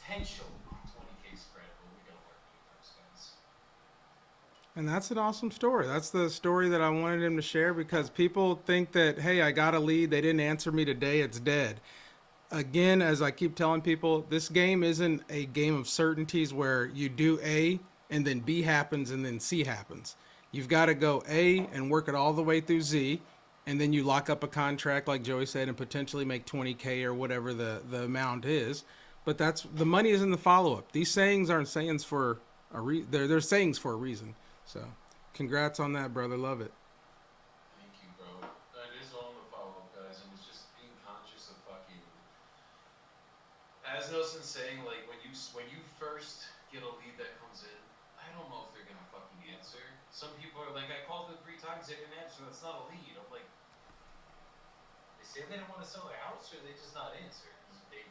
potential 20K spread, but we gotta work with it first, guys. And that's an awesome story. That's the story that I wanted him to share because people think that, hey, I got a lead. They didn't answer me today. It's dead. Again, as I keep telling people, this game isn't a game of certainties where you do A and then B happens and then C happens. You've got to go A and work it all the way through Z, and then you lock up a contract, like Joey said, and potentially make 20K or whatever the amount is. But that's the money is in the follow up. These sayings aren't sayings for they're sayings for a reason. So, congrats on that, brother. Love it. Thank you, bro. It is all in the follow up, guys, and it's just being conscious of fucking. As Nelson's saying, like when you first get a lead that comes in, I don't know if they're gonna fucking answer. Some people are like, I called them 3 times, they didn't answer. That's not a lead. I'm like, they say they don't want to sell their house, or they just not answer. They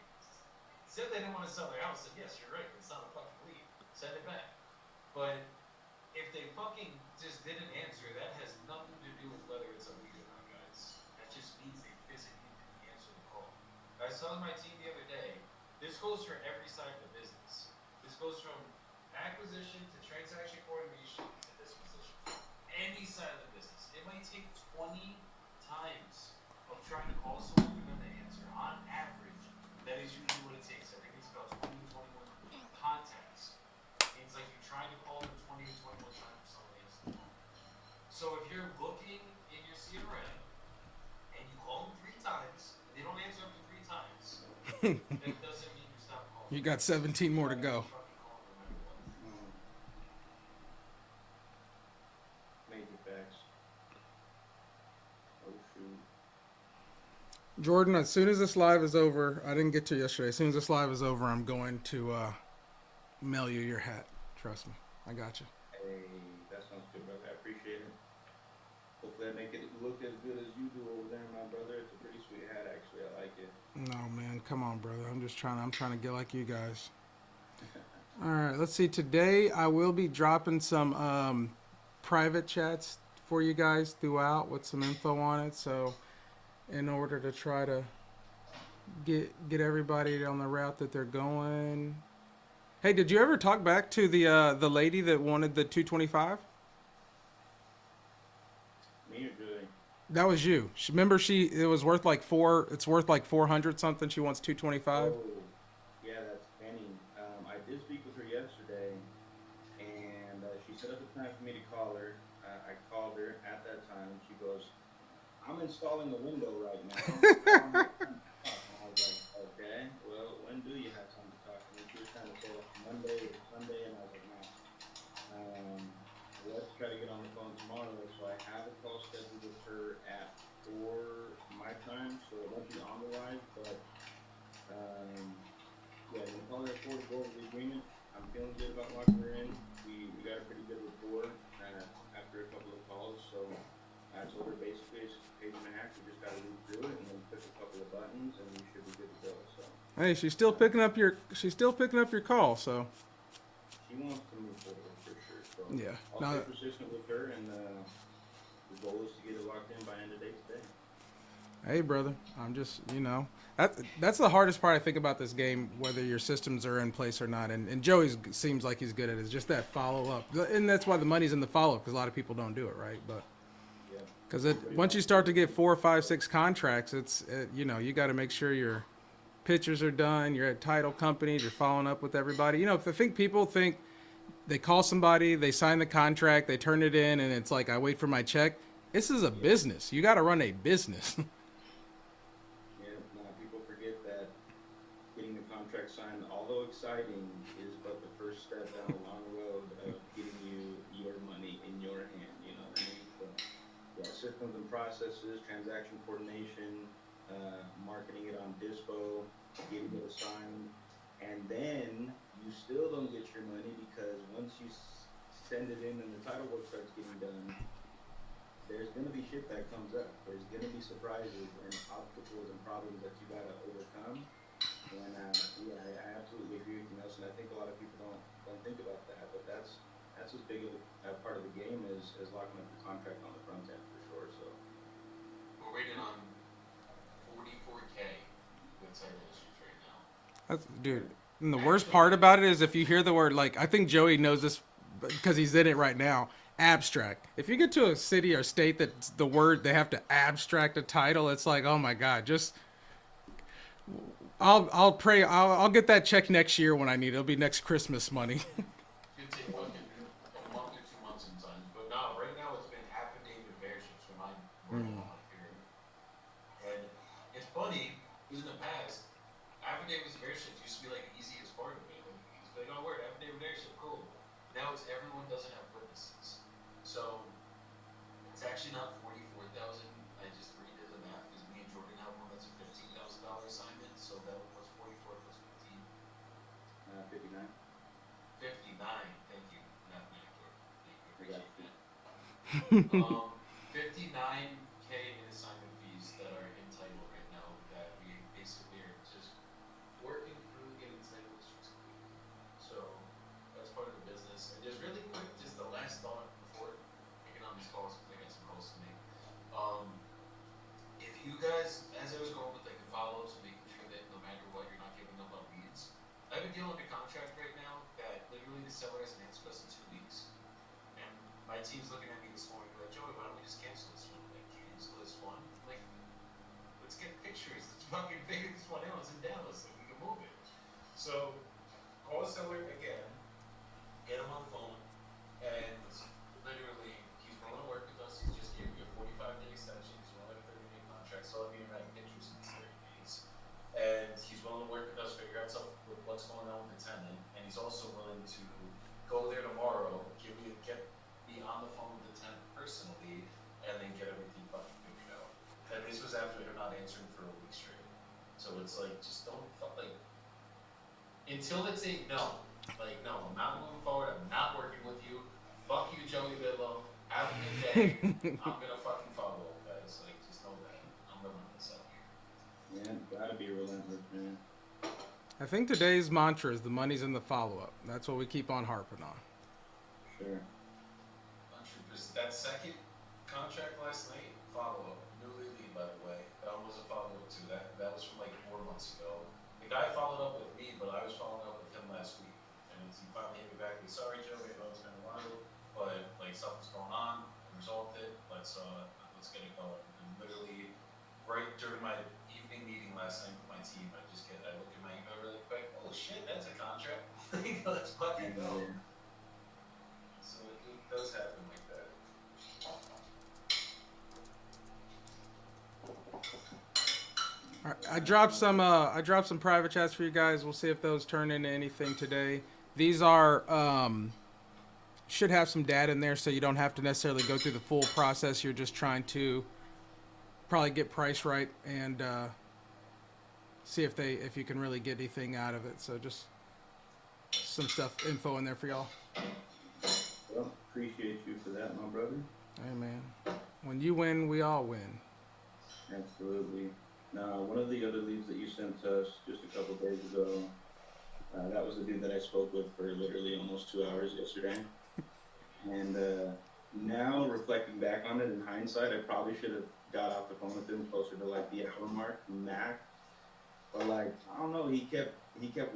said they didn't want to sell their house, and yes, you're right. It's not a fucking lead. Send it back. But if they fucking just didn't answer, that has nothing to do with whether it's a lead or not, guys. That just means they physically didn't answer the call. I was telling my team the other day, this goes for every side of the business. This goes from acquisition to transaction coordination to disposition. Any side of the business. It might take 20 times of trying to call someone for them to answer. On average, that is usually what it takes. I think it's about 20 to 21 contacts. It's like you're trying to call them 20 to 21 times for someone to answer the phone. So if you're looking in your CRM and you call them 3 times and they don't answer up to 3 times, that doesn't mean you stop calling You them. got 17 You more to gotta go. keep fucking calling no matter what. Mm, major facts. Oh shoot. Jordan, as soon as this live is over, I didn't get to yesterday. As soon as this live is over, I'm going to mail you your hat. Trust me. I got you. Hey, that sounds good, brother. I appreciate it. Hopefully, I make it look as good as you do over there, my brother. It's a pretty sweet hat, actually. I like it. No, man. Come on, brother. I'm trying to get like you guys. All right. Let's see. Today, I will be dropping some private chats for you guys throughout with some info on it. So, in order to try to get everybody on the route that they're going. Hey, did you ever talk back to the lady that wanted the 225? Me or Julie? That was you. Remember, it was worth like four. It's worth like 400 something. She wants 225. Oh, yeah, that's Penny. I did speak with her yesterday, and she set up a time for me to call her. I called her at that time. She goes, I'm installing a window right now. I don't have time to talk. And I was like, okay, well, when do you have time to talk? And she was trying to say like Monday or Sunday, and I was like, no. Um, let's try to get on the phone tomorrow. So I have a call scheduled with her at 4 my time, so it won't be on the live, but yeah, we call her at 4 to go over the agreement. I'm feeling good about locking her in. We got a pretty good rapport after a couple of calls, so I told her basically it's just a page and a half. We just got to read through it and then click a couple of buttons, and we should be good to go. So Hey, she's still picking up your call. So she wants to move forward for sure. So yeah. I'll stay Now, persistent with her, and the goal is to get it locked in by end of day today. hey, brother, I'm just that's the hardest part I think about this game, whether your systems are in place or not. And Joey seems like he's good at it. It's just that follow up, and that's why the money's in the follow up because a lot of people don't do it right. But Yeah, because everybody once you wants start to to. get 4, 5, 6 contracts, you got to make sure your pictures are done. You're at title companies. You're following up with everybody. If I think people think they call somebody, they sign the contract, they turn it in, and it's like I wait for my check. This is a Yeah, business. You got to run a business. yeah. Now people forget that getting the contract signed, although exciting, is but the first step down a long road of getting you your money in your hand. You know what I mean? So, yeah, systems and processes, transaction coordination, marketing it on Dispo, getting it assigned, and then you still don't get your money because once you send it in and the title work starts getting done, there's gonna be shit that comes up. There's gonna be surprises and obstacles and problems that you gotta overcome. And yeah, I absolutely agree with you, Nelson. I think a lot of people don't think about that, but that's as big of a part of the game as locking up the contract on the front end for sure. So We're waiting on 44K with title issues right now. Dude, And the worst part Actually, about it is if you hear the word, like, I think Joey knows this because he's in it right now. Abstract. If you get to a city or state that the word they have to abstract a title, it's like, oh my god, just I'll pray I'll get that check next year when I need it. It'll be next Christmas money. could take fucking a month or 2 months sometimes. But no, right now it's been affidavit bearship for my working Mm. on my period. And it's funny, because in the past, affidavits of airship used to be like the easiest part of it. Like, it's like, oh, word, affidavit of airship, cool. Now it's everyone doesn't have witnesses. So it's actually not 44,000. I just redid the math because me and Jordan have one that's a $15,000 assignment. So that one was 44 plus 15. 59. 59. Thank you, math Jordan. Thank you, I got appreciate you. that. 59K in assignment fees that are in title right now that we basically are just working through getting title issues cleared. So that's part of the business. And just really quick, just the last thought before taking on these calls, because I got some calls to make. Um, if you guys, as I was going with like the follow-ups and making sure that no matter what, you're not giving up on leads. I have a deal under contract right now that literally the seller has an answer us in 2 weeks. And my team's looking at me this morning, like, Joey, why don't we just cancel this one? Like, cancel this one? Like, let's get pictures. Let's fucking figure this one out. It's in Dallas, and we can move it. So, call the seller again, get him on the phone, and literally, he's willing to work with us. He's just gave me a 45-day extension. He's willing to 30-day contract, so I'll be writing pictures in 30 days. And he's willing to work with us, figure out something with what's going on with the tenant, and he's also willing to go there tomorrow, get me on the phone with the tenant personally, and then get everything fucking figured out. And this was after him not answering for a week straight. So it's like, just don't like until it's a no. Like, no, I'm not moving forward. I'm not working with you. Fuck you, Joey Bidlow. Have a good day. I'm gonna fucking follow up, guys. Like, just know that I'm relentless out here. Yeah, gotta be relentless, man. I think today's mantra is the money's in the follow up. That's what we keep on harping on. Sure. 100%. That second contract last night, follow up. Newly lead, by the way. That one was a follow up too. That was from like 4 months ago. The guy followed up with me, but I was following up with him last week. And he finally hit me back. He's sorry, Joey. I know it's been a while, but like something's going on. I resolved it. Let's get it going. And literally, right during my evening meeting last night with my team, I look at my email really quick. Oh shit, that's a contract. Let's fucking go. So it does happen like that. All right, I dropped some private chats for you guys. We'll see if those turn into anything today. These are should have some data in there, so you don't have to necessarily go through the full process. You're just trying to probably get price right and see if you can really get anything out of it. So just some info in there for y'all. Well, appreciate you for that, my brother. Hey man, when you win, we all win. Absolutely. Now, one of the other leads that you sent us just a couple days ago, that was the dude that I spoke with for literally almost 2 hours yesterday. And now, reflecting back on it in hindsight, I probably should have got off the phone with him closer to like the hour mark, max. But like, I don't know, he kept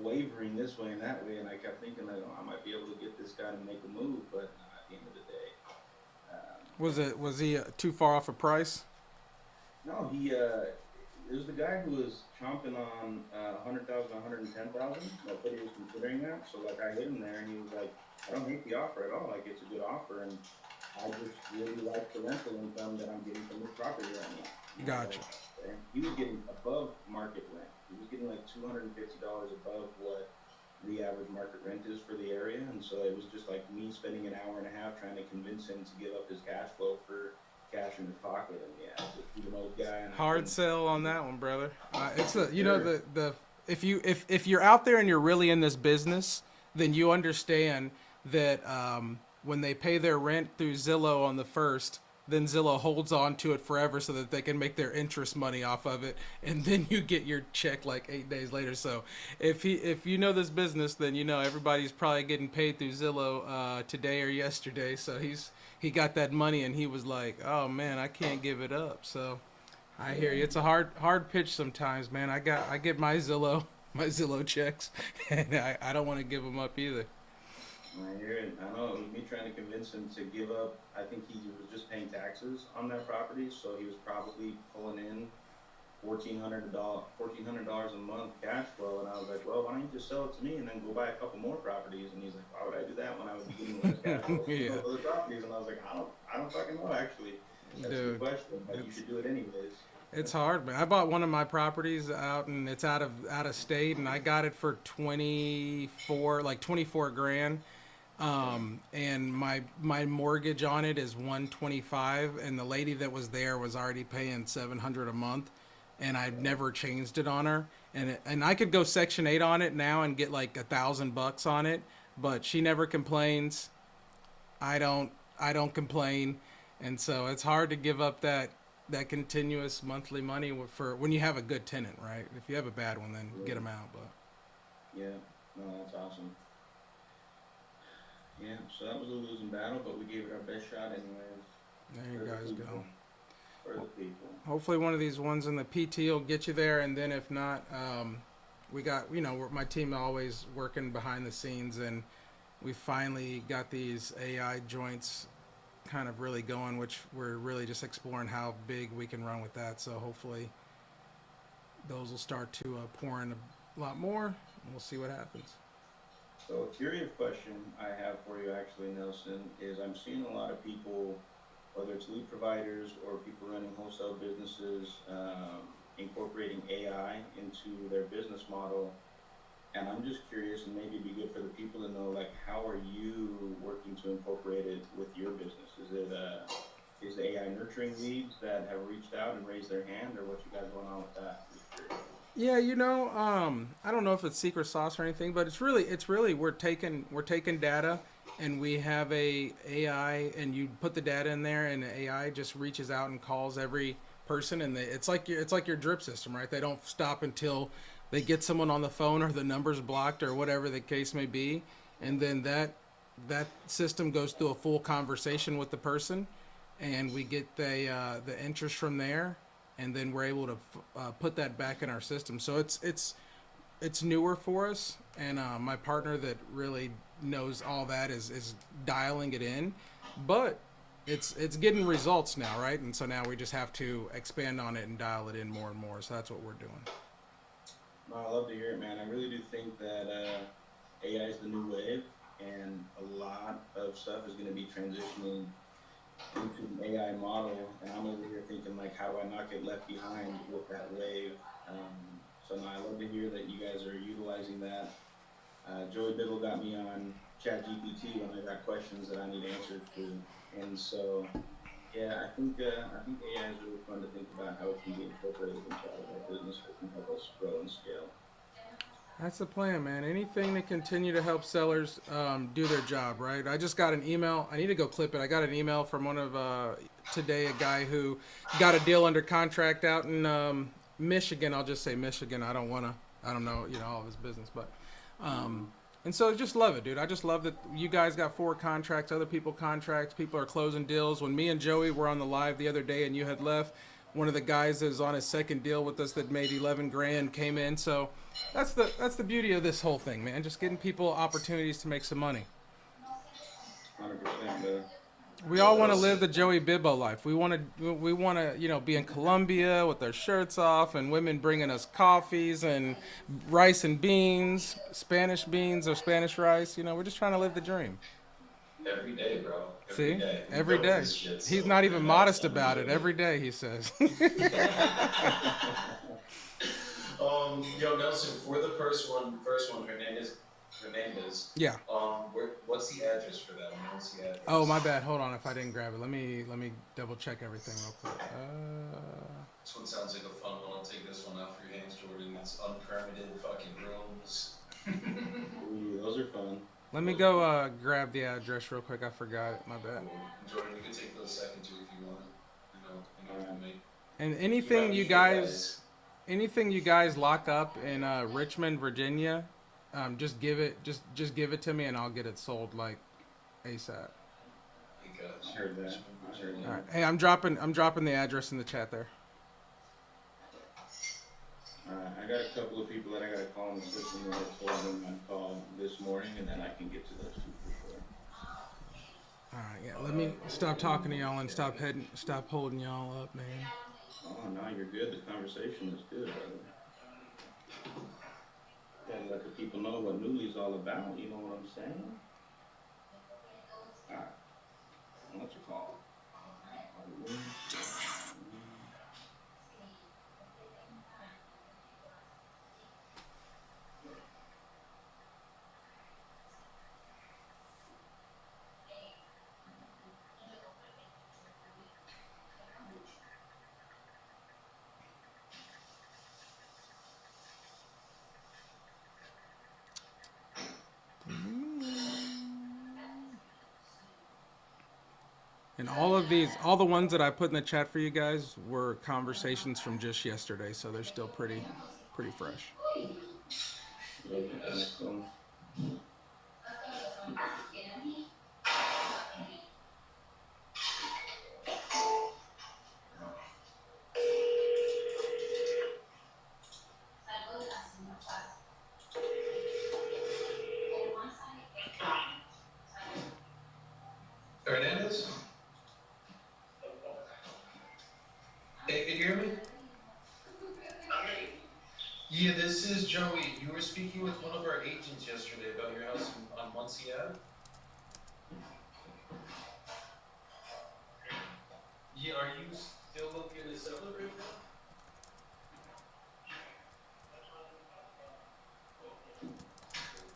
wavering this way and that way, and I kept thinking like, oh, I might be able to get this guy to make a move, but at the end of the day, Was he too far off a price? no, it was the guy who was chomping on 100,000, 110,000. Nobody was considering that, so like I hit him there, and he was like, I don't hate the offer at all. Like, it's a good offer, and I just really like the rental income that I'm getting from this property right now. Gotcha. And he was getting above market rent. He was getting like $250 above what the average market rent is for the area, and so it was just like me spending an hour and a half trying to convince him to give up his cash flow for cash in his pocket. And yeah, just he's an old guy. And Hard sell on that one, brother. It's a you know the if you're out there and you're really in this business, then you understand that when they pay their rent through Zillow on the first, then Zillow holds on to it forever so that they can make their interest money off of it, and then you get your check like 8 days later. So if you know this business, then you know everybody's probably getting paid through Zillow today or yesterday. So he got that money and he was like, oh man, I can't give it up. So I hear you. It's a hard pitch sometimes, man. I get my Zillow my Zillow checks, and I don't want to give them up either. I hear it. I know it was me trying to convince him to give up. I think he was just paying taxes on that property, so he was probably pulling in $1,400 a month cash flow. And I was like, well, why don't you just sell it to me and then go buy a couple more properties? And he's like, why would I do that when I would be getting less cash flow from Yeah, those other properties? And I was like, I don't fucking know actually. That's a good dude, question, but you it's should do it anyways. it's hard, man. I bought one of my properties out, and it's out of state, and I got it for 24 grand. And my mortgage on it is 125, and the lady that was there was already paying 700 a month, and I've never changed it on her. And I could go Section 8 on it now and get like $1,000 on it, but she never complains. I don't complain, and so it's hard to give up that continuous monthly money for when you have a good tenant, right? If you have a bad one, then get Yeah, them out. But yeah. No, that's awesome. Yeah, so that was a losing battle, but we gave it our best shot anyways. there you For the guys go. people. For the people. Hopefully, one of these ones in the PT will get you there, and then if not, we got my team always working behind the scenes, and we finally got these AI joints kind of really going, which we're really just exploring how big we can run with that. So hopefully, those will start to pour in a lot more, and we'll see what happens. So a curious question I have for you actually, Nelson, is I'm seeing a lot of people, whether it's lead providers or people running wholesale businesses, incorporating AI into their business model. And I'm just curious, and maybe it'd be good for the people to know, like, how are you working to incorporate it with your business? Is the AI nurturing leads that have reached out and raised their hand, or what you got going on with that? I'm just curious. Yeah, I don't know if it's secret sauce or anything, but it's really we're taking data, and we have a AI, and you put the data in there, and the AI just reaches out and calls every person, and it's like your drip system, right? They don't stop until they get someone on the phone or the number's blocked or whatever the case may be, and then that system goes through a full conversation with the person, and we get the interest from there, and then we're able to put that back in our system. So it's newer for us, and my partner that really knows all that is dialing it in, but it's getting results now, right? And so now we just have to expand on it and dial it in more and more. So that's what we're doing. No, I love to hear it, man. I really do think that AI is the new wave, and a lot of stuff is going to be transitioning into an AI model. And I'm over here thinking, like, how do I not get left behind with that wave? So no, I love to hear that you guys are utilizing that. Joey Biddle got me on ChatGPT when I got questions that I need answers to, and so yeah, I think AI is really fun to think about how it can be incorporated into all of our business that can help us grow and scale. That's the plan, man. Anything to continue to help sellers do their job, right? I just got an email. I need to go clip it. I got an email from one of today, a guy who got a deal under contract out in Michigan. I'll just say Michigan. I don't know, all of his business, but Mm-hmm. and so I just love it, dude. I just love that you guys got 4 contracts, other people contracts. People are closing deals. When me and Joey were on the live the other day and you had left, one of the guys that was on his second deal with us that made 11 grand came in. So that's the beauty of this whole thing, man. Just getting people opportunities to make some money. 100%, brother. We all want to Also, live the Joey Bibbo life. We want to be in Colombia with our shirts off, and women bringing us coffees and rice and beans, Spanish beans or Spanish rice. We're just trying to live the dream. every day, bro. Every See, day. We every built day. this shit, He's so not why even not? modest I'm about it. enjoying Every day, he says. it. Yo, Nelson, for the first one, Hernandez. Yeah. What's the address for that one? What's the Oh, my address? bad. Hold on, if I didn't grab it, let me double check everything real quick. This one sounds like a fun one. I'll take this one out for your hands, Jordan. It's unpermitted fucking rooms. Ooh, those are fun. Let me Cool. go grab the address real quick. I forgot it. My bad. Jordan, you can take those second too if you want. All right. For me. And You might need anything you guys lock up in Richmond, Virginia, just give it to me and I'll get it sold like ASAP. I heard that. I heard All right. that. Hey, I'm dropping the address in the chat there. All right, I got a couple of people that I gotta call in the system that I told them I'd call this morning, and then I can get to those two for sure. All right, yeah. Let me stop talking to y'all and stop holding y'all up, man. Oh no, you're good. The conversation is good, brother. Gotta let the people know what Newly's all about. You know what I'm saying? All right, what's your call? And all of these, all the ones that I put in the chat for you guys were conversations from just yesterday, so they're still pretty fresh. Hernandez? Hey, can you hear me? Yeah, this is Joey. You were speaking with one of our agents yesterday about your house on Muncie Ave. Yeah, are you still looking to sell it right now?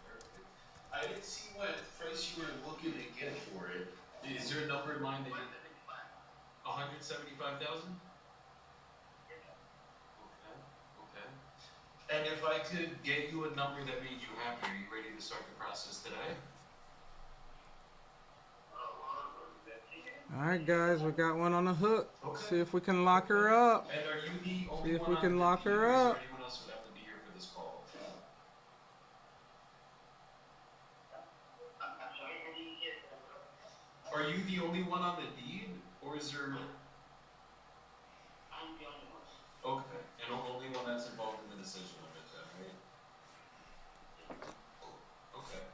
Perfect. I didn't see what price you were looking to get for it. Is there a number in mind that you... 175,000? Okay, okay. And if I could get you a number that made you happy, are you ready to start the process today? All right, guys, we got one on the hook. Okay. See if we can lock her up. And are you the only See if one we on can the lock her queue? Is there up. anyone else who would have to be here for this call? Are you the only one on the deed, or is there? I'm the only one. Okay, and the only one that's involved in the decision of it, then, right? Okay.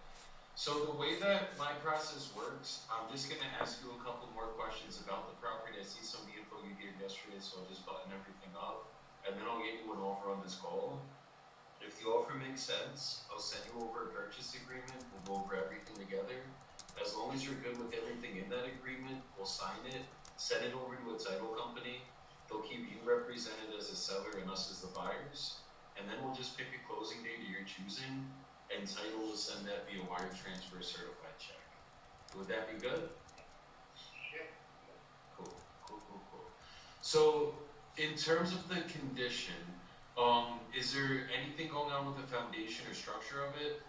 So the way that my process works, I'm just gonna ask you a couple more questions about the property. I see some of the info you gave yesterday, so I'll just button everything up, and then I'll get you an offer on this call. If the offer makes sense, I'll send you over a purchase agreement. We'll go over everything together. As long as you're good with everything in that agreement, we'll sign it, send it over to a title company. They'll keep you represented as a seller and us as the buyers. And then we'll just pick a closing date of your choosing, and title will send that via wire transfer certified check. Would that be good? Sure. Cool. So, in terms of the condition, is there anything going on with the foundation or structure of it?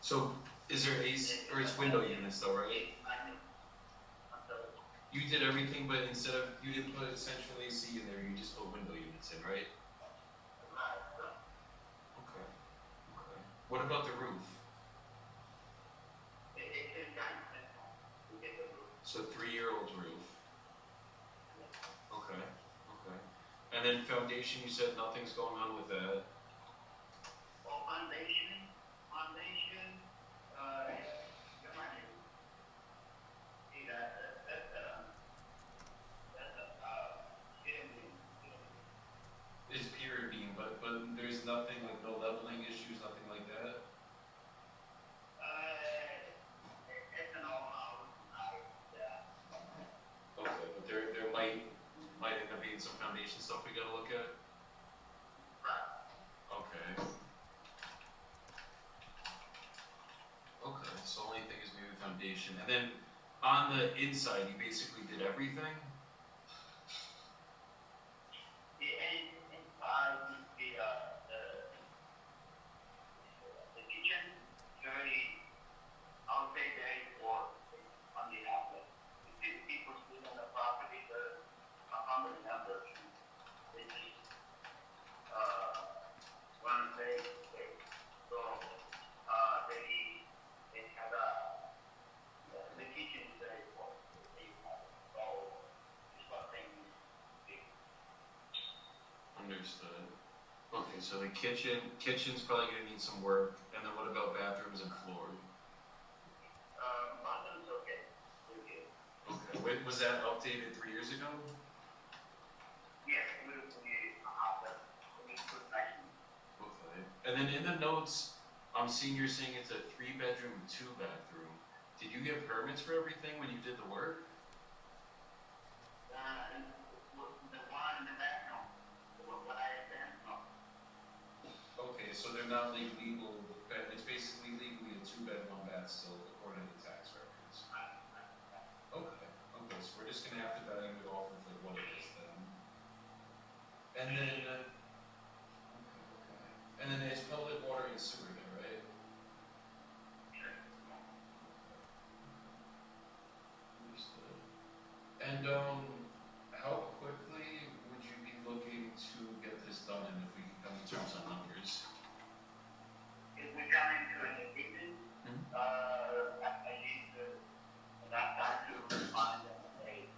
So, is there AC, or it's window units though, right? You did everything, but instead of, you didn't put central AC in there, you just put window units in, right? Okay. What about the roof? So 3-year-old roof. Okay. And then foundation, you said nothing's going on with that. It's pier and beam, but there's nothing like no leveling issues, nothing like that. Okay, but there might end up being some foundation stuff we gotta look at. Okay, so only thing is maybe foundation, and then on the inside, you basically did everything. Understood. Okay, so the kitchen's probably gonna need some work, and then what about bathrooms and floor? Bottom's okay. Okay. Okay, wait, was that updated 3 years ago? Yes, we put nice. Okay. And then in the notes, I'm seeing you're saying it's a 3-bedroom, 2-bathroom. Did you get permits for everything when you did the work? The one in the back, no. What I have done, no. Okay, so they're not legal, it's basically legally a 2-bed, 1-bath still, according to the tax records. Okay, okay, so we're just gonna have to value it off of like what it is then. And then, okay. And then there's public water and sewer there, right? Understood. And, how quickly would you be looking to get this done, and if we can come to terms on numbers? If we come into an agreement, I need to, not to find like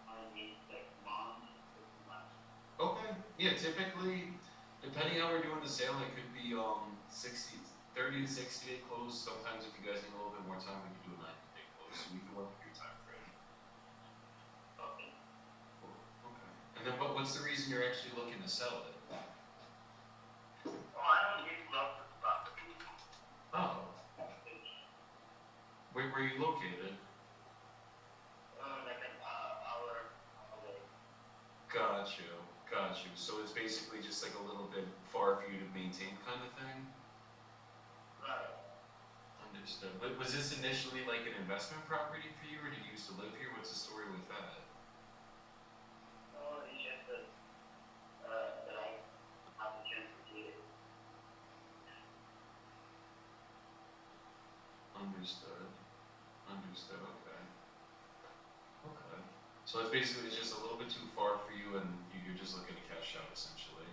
months, 6 months. Okay, yeah, typically, depending how we're doing the sale, it could be, 30 to 60 day close. Sometimes if you guys need a little bit more time, we can do a 90-day close, so we can work with your time frame. Okay. Cool. Okay. And then what's the reason you're actually looking to sell it? Oh, I don't need lots of property. Oh, where are you located? Like an hour away. Got you. So it's basically just like a little bit far for you to maintain kind of thing? Right. Understood. But was this initially like an investment property for you, or did you used to live here? What's the story with that? Oh, it's just that I have a chance to see it. Understood. Okay. Okay. So it's basically just a little bit too far for you, and you're just looking to cash out essentially.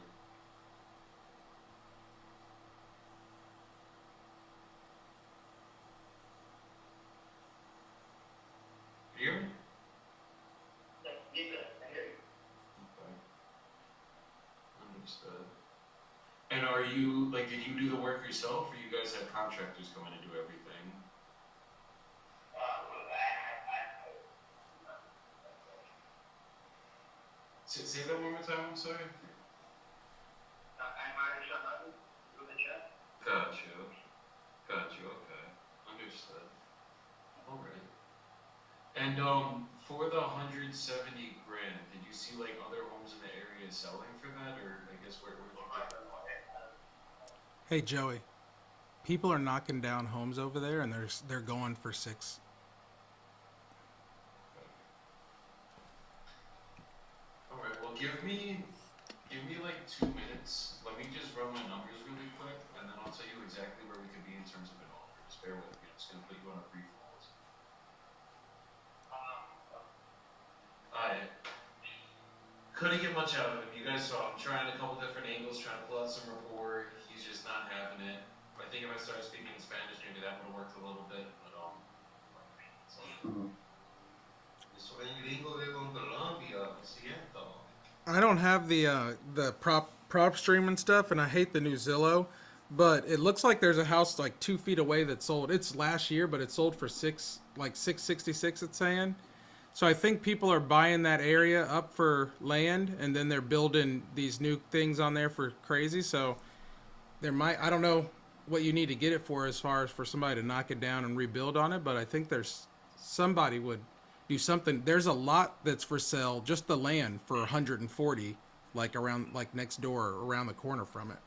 You hear me? Yeah, I hear you. Okay. Understood. And are you, like, did you do the work yourself, or you guys have contractors come in and do everything? Say that one more time, I'm sorry? I'm already shut up. Do the check. Got you, okay. Understood. Alright. And, for the 170 grand, did you see, like, other homes in the area selling for that, or I guess where did you get that? Hey Joey, people are knocking down homes over there, and they're going for 6. Alright, well give me like 2 minutes. Let me just run my numbers really quick, and then I'll tell you exactly where we could be in terms of an offer. Just bear with me, I'm just gonna put you on a brief hold. I couldn't get much out of him. You guys saw I'm trying a couple different angles, trying to pull out some rapport. He's just not having it. I think if I started speaking in Spanish, maybe that would have worked a little bit, but so. Soy el gringo de Colombia, lo siento. I don't have the prop stream and stuff, and I hate the new Zillow, but it looks like there's a house like 2 feet away that sold. It's last year, but it sold for 666. It's saying. So I think people are buying that area up for land, and then they're building these new things on there for crazy. So I don't know what you need to get it for as far as for somebody to knock it down and rebuild on it, but I think somebody would do something. There's a lot that's for sale, just the land for 140, like next door, around the corner from it.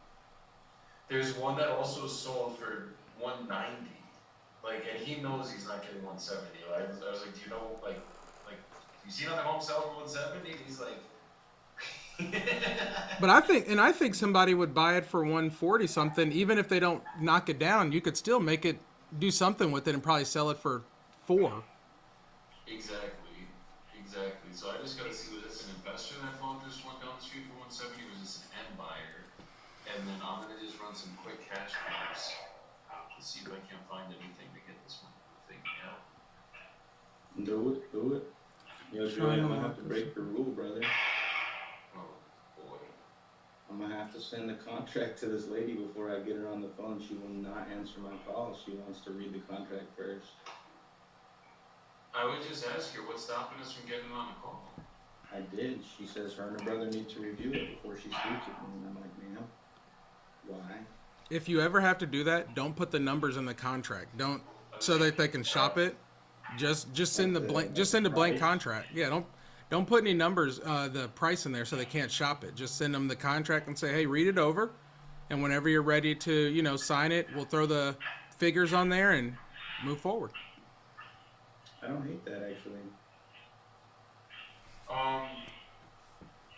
There's one that also sold for 190. Like, and he knows he's not getting 170. Right? I was like, do you know, like, you seen other homes sell for 170? And he's like, But I think somebody would buy it for 140 something, even if they don't knock it down. You could still do something with it and probably sell it for 4. Exactly. So I just gotta see, was this an investor that bought this one down the street for 170, or was this an end buyer? And then I'm gonna just run some quick cash comps to see if I can find anything to get this one thing out. Do it. Yo, Joey, Trying I'm to gonna have lock to this break the rule, brother. Oh boy. I'm gonna have to send the contract to this lady before I get her on the phone. She will not answer my call. She wants to read the contract first. I would just ask her what's stopping us from getting on the call. I did. She says her and her brother need to review it before she speaks with me. And I'm like, ma'am, why? If you ever have to do that, don't put the numbers in the contract. Don't so that they can shop it. Just send send a blank contract. Yeah, don't put any numbers the price in there so they can't shop it. Just send them the contract and say, "Hey, read it over." And whenever you're ready to, sign it, we'll throw the figures on there and move forward. I don't hate that actually.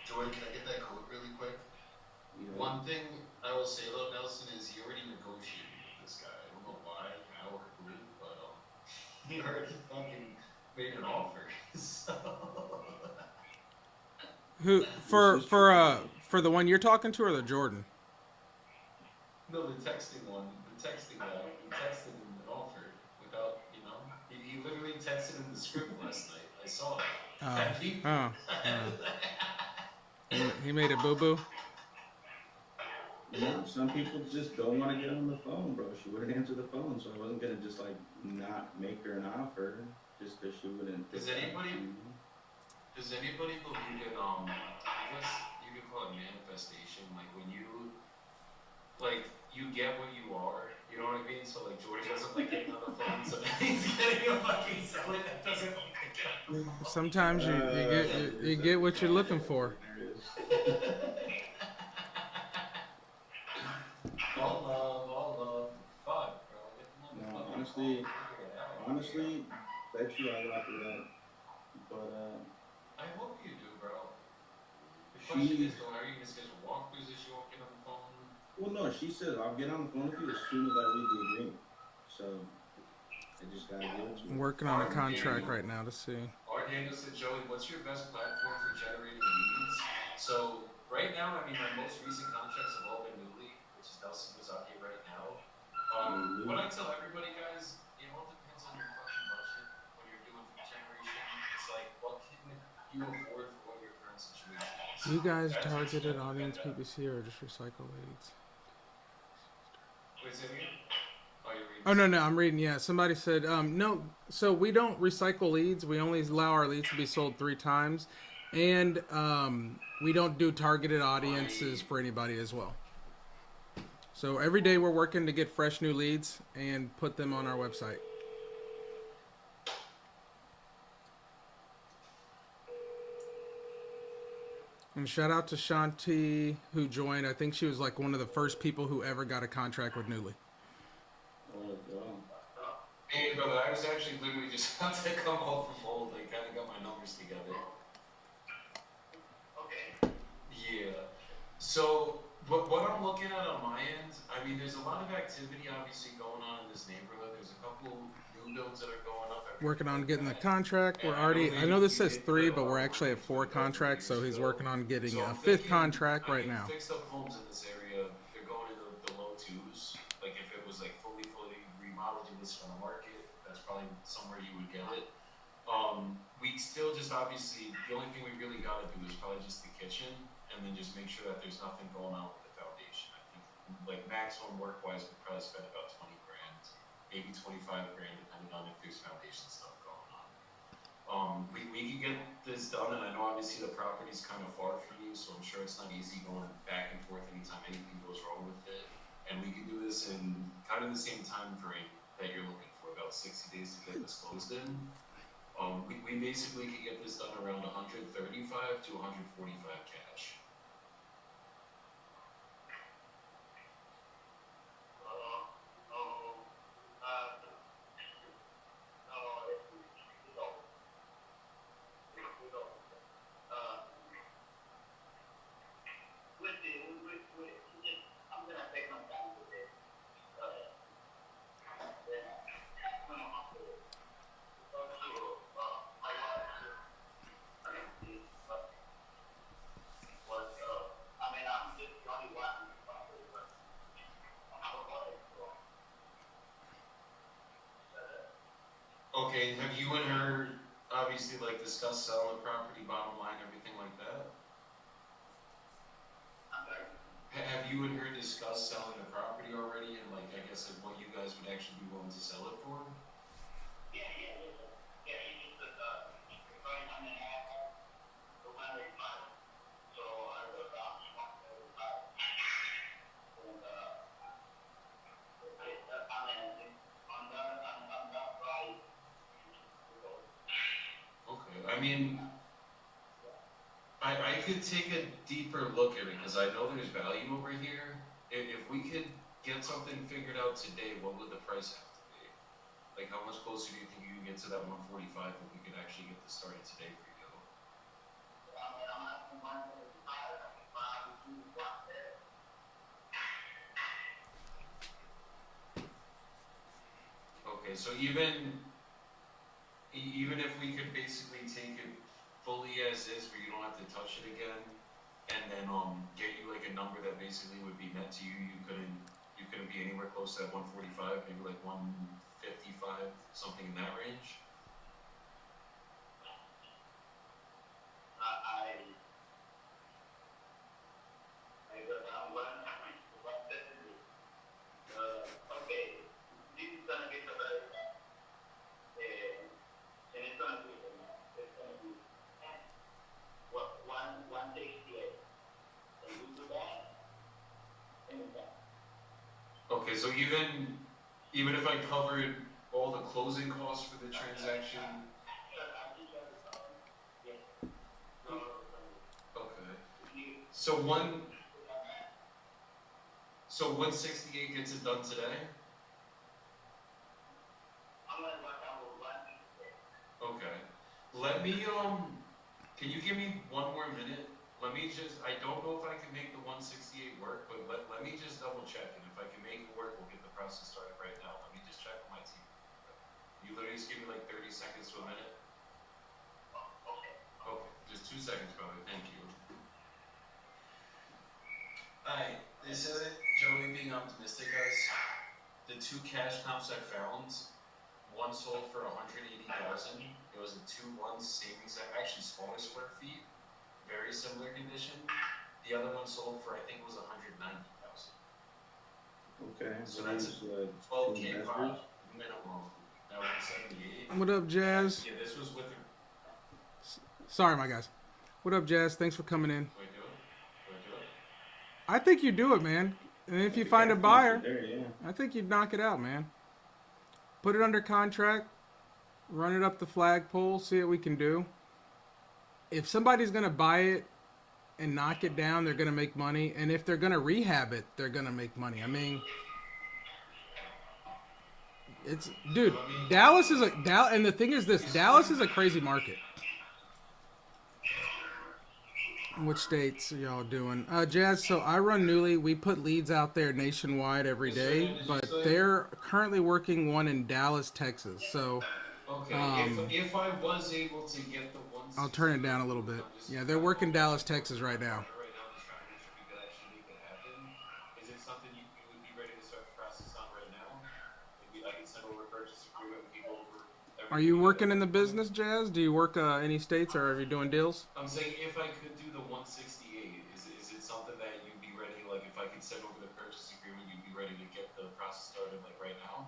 Jordan, can I get that code really quick? You know, One thing I will say though, Nelson, is he already negotiated with this guy. I don't know why, how, or who, but he already fucking made an offer. So Who for the one you're talking to or the Jordan? no, the texting one, the texting guy, he texted him an offer without, he literally texted him the script last night. I saw it. He made a boo boo. no, some people just don't want to get on the phone, bro. She wouldn't answer the phone, so I wasn't gonna just like not make her an offer just because she wouldn't. Does anybody believe in I guess you could call it manifestation, like when you get what you are, you know what I mean? So like George doesn't like getting on the phone, so he's getting a fucking selling that doesn't like Sometimes you get what you're looking for. all love. Fuck, bro. No, honestly, bet you I rock with that. But I hope you do, bro. The question is, though, are you gonna schedule walkthroughs if you won't get on the phone? well, no, she said I'll get on the phone with you as soon as I read the agreement. So I just gotta give it to I'm her. working on a contract right now to see. Art Daniel said, Joey, what's your best platform for generating leads? So right now, I mean, my most recent contracts have all been Newly, which is Nelson Mizaki right now. What I tell everybody, guys, it all depends on your fucking budget when you're doing generation. It's like, what can you afford for what your current situation is? You guys targeted audience PPC or just recycle leads? Wait, say it again? Oh, you're reading. Oh no, I'm reading. Yeah, somebody said no. So we don't recycle leads. We only allow our leads to be sold 3 times, and we don't do targeted audiences for anybody as well. So every day we're working to get fresh new leads and put them on our website. And shout out to Shanti who joined. I think she was like one of the first people who ever got a contract with Newly. Oh, God. Hey, brother, I was actually literally just about to come off of hold. I kind of got my numbers together. Okay. Yeah. So, what I'm looking at on my end, I mean, there's a lot of activity obviously going on in this neighborhood. There's a couple new builds that are going up. Working on getting the contract. We're already, I know this says 3, but we're actually at 4 contracts, so he's working on getting a 5th contract right now. Fixed up homes in this area, they're going in the low 2s. Like if it was like fully remodeled and listed on the market, that's probably somewhere you would get it. We still just obviously, the only thing we really got to do is probably just the kitchen, and then just make sure that there's nothing going on with the foundation. I think like maximum work-wise, we probably spend about 20 grand, maybe 25 grand, depending on if there's foundation stuff going on. We can get this done, and I know obviously the property's kind of far from you, so I'm sure it's not easy going back and forth anytime anything goes wrong with it. And we can do this in kind of the same time frame that you're looking for, about 60 days to get this closed in. We basically can get this done around 135 to 145 cash. I'm gonna take my time with it. Okay, have you and her obviously like discuss selling the property, bottom line, everything like that? I'm sorry. Have you and her discussed selling the property already, and like I guess like what you guys would actually be willing to sell it for? Yeah, he just regarding on the ad, the one they filed. So I wrote down 135. And on that price, Okay, I mean, I could take a deeper look at it because I know there's value over here. If we could get something figured out today, what would the price have to be? Like, how much closer do you think you can get to that 145 if we could actually get this started today for you? I'm asking 135. I can probably do one there. Okay, so even if we could basically take it fully as is, where you don't have to touch it again, and then get you like a number that basically would be net to you, you couldn't be anywhere close to that 145, maybe like 155, something in that range. I got down 170. Okay, this is gonna get the very and it's gonna be what 168. And you do that, and that. Okay, so even if I covered all the closing costs for the transaction, okay. So 168 gets it done today? I'm gonna work out with 168. Okay. Let me can you give me one more minute? I don't know if I can make the 168 work, but let me just double check, and if I can make it work, we'll get the process started right now. Let me just check with my team. You literally just give me like 30 seconds to a minute. Okay, just 2 seconds, brother. Thank you. Alright, this isn't Joey being optimistic, guys. The two cash comps I found, one sold for 180,000. It was a 2-1, same exact, actually smaller square feet, very similar condition. The other one sold for I think it was 190,000. Okay. So that's a 12K pop minimum. Now 178. What up, Jazz? Yeah, this was with. Sorry, my guys. What up, Jazz? Thanks for coming in. Do I do it? I think you do it, man. And if you find a buyer, There, yeah. I think you'd knock it out, man. Put it under contract, run it up the flagpole, see what we can do. If somebody's going to buy it and knock it down, they're going to make money. And if they're going to rehab it, they're going to make money. I mean, it's, dude, Dallas is and the thing is this, Dallas is a crazy market. Which states are y'all doing? Jazz, so I run Newly. We put leads out there nationwide every day, but they're currently working one in Dallas, Texas. So Okay, if I was able to get the one, I'll turn it down a little bit. Yeah, they're working Dallas, Texas right now. Right now, just trying to make sure we could actually make it happen. Is it something you would be ready to start the process on right now? Maybe I can send over a purchase agreement. We can go over. Are you working in the business, Jazz? Do you work any states, or are you doing deals? I'm saying if I could do the 168, is it something that you'd be ready? Like if I could send over the purchase agreement, you'd be ready to get the process started like right now?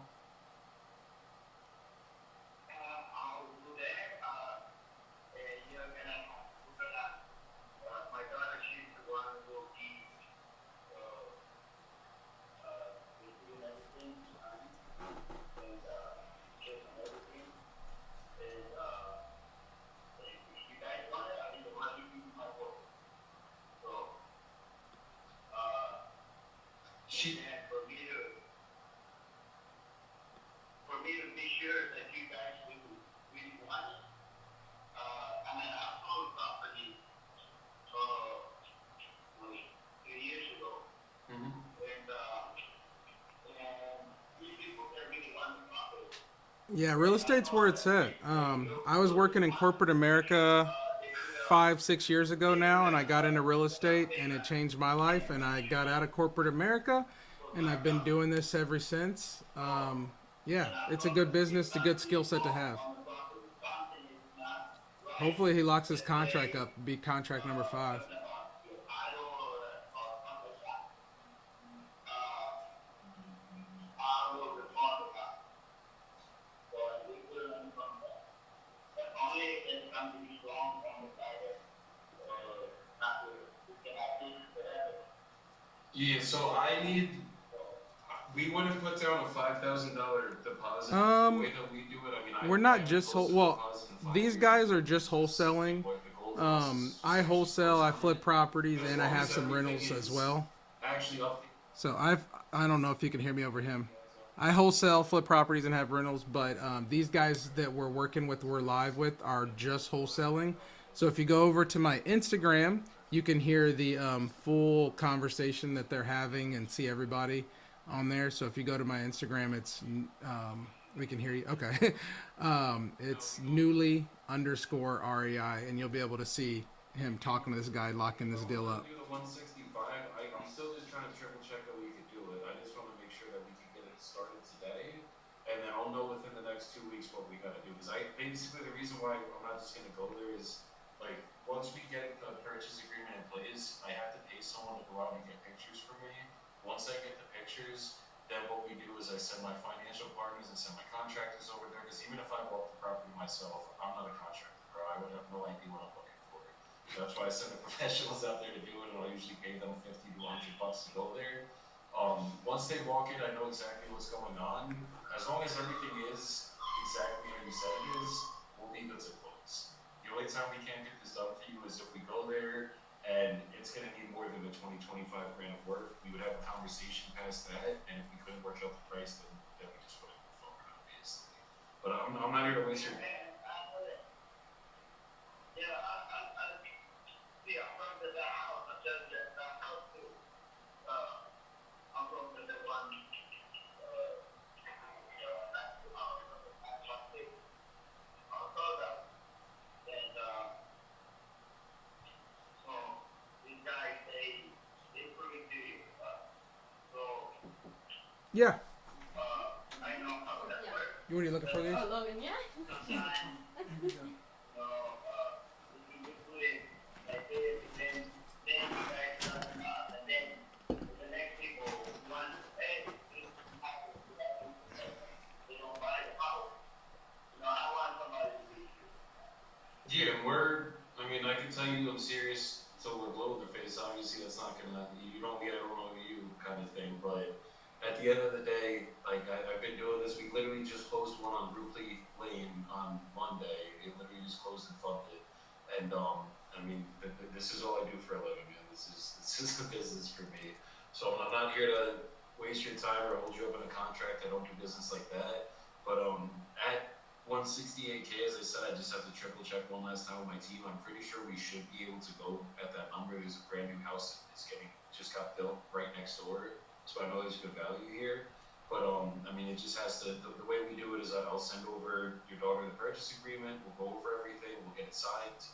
I'll do that. My daughter, she's the one who will be doing everything, and checking everything. And if you guys want it, I mean, the one you do my work. So, and for me to be sure that you guys really want it, I mean, I sold property 3 years ago, Mm-hmm. and these people that really want the property. Yeah, real estate's where it's at. I was working in corporate America 5-6 years ago now, and I got into real estate, and it changed my life. And I got out of corporate America, and I've been doing this ever since. Yeah, it's a good business, it's a good skill set to have. On the property, something is not Hopefully he locks his contract up. Be contract number 5. I will respond to that. So we will learn from that. But only if there's something strong on the side not to, we cannot do forever. Yeah, so we want to put down a $5,000 deposit. The way that we do it, I mean, We're not just these guys are just wholesaling. I wholesale, I flip properties, and I have some rentals as well. Actually, up. So I don't know if you can hear me over him. I wholesale, flip properties, and have rentals, but these guys that we're working with, we're live with, are just wholesaling. So if you go over to my Instagram, you can hear the full conversation that they're having and see everybody on there. So if you go to my Instagram, it's we can hear you. Okay, it's newly_REI, and you'll be able to see him talking to this guy, locking this deal up. Do the 165. I'm still just trying to triple check that we could do it. I just want to make sure that we can get it started today, and then I'll know within the next 2 weeks what we got to do. Because basically the reason why I'm not just gonna go there is like once we get the purchase agreement in place, I have to pay someone to go out and get pictures for me. Once I get the pictures, then what we do is I send my financial partners and send my contractors over there. Because even if I bought the property myself, I'm not a contractor, bro. I would have no idea what I'm looking for. That's why I send the professionals out there to do it, and I'll usually pay them $50 to $100 to go there. Once they walk in, I know exactly what's going on. As long as everything is exactly how you said it is, we'll be good to close. The only time we can't get this done for you is if we go there and it's going to need more than the 20-25 grand of work. We would have a conversation past that, and if we couldn't work out the price, then we just wouldn't move forward, obviously. But I'm not here to waste your. Yeah. You what are you looking for these? Oh, Logan, yeah. Yeah, I mean, I can tell you I'm serious till we're blue in the face. Obviously, that's not gonna, you don't get it wrong, you kind of thing. But at the end of the day, like, I've been doing this. We literally just closed one on Rupley Lane on Monday. It literally just closed and funded. And, I mean, this is all I do for a living, man. This is the business for me. So I'm not here to waste your time or hold you up in a contract. I don't do business like that. But, at 168K, as I said, I just have to triple check one last time with my team. I'm pretty sure we should be able to go at that number. There's a brand new house that's just got built right next door, so I know there's good value here. But I mean, it just has to. The way we do it is that I'll send over your daughter the purchase agreement. We'll go over everything. We'll get it signed,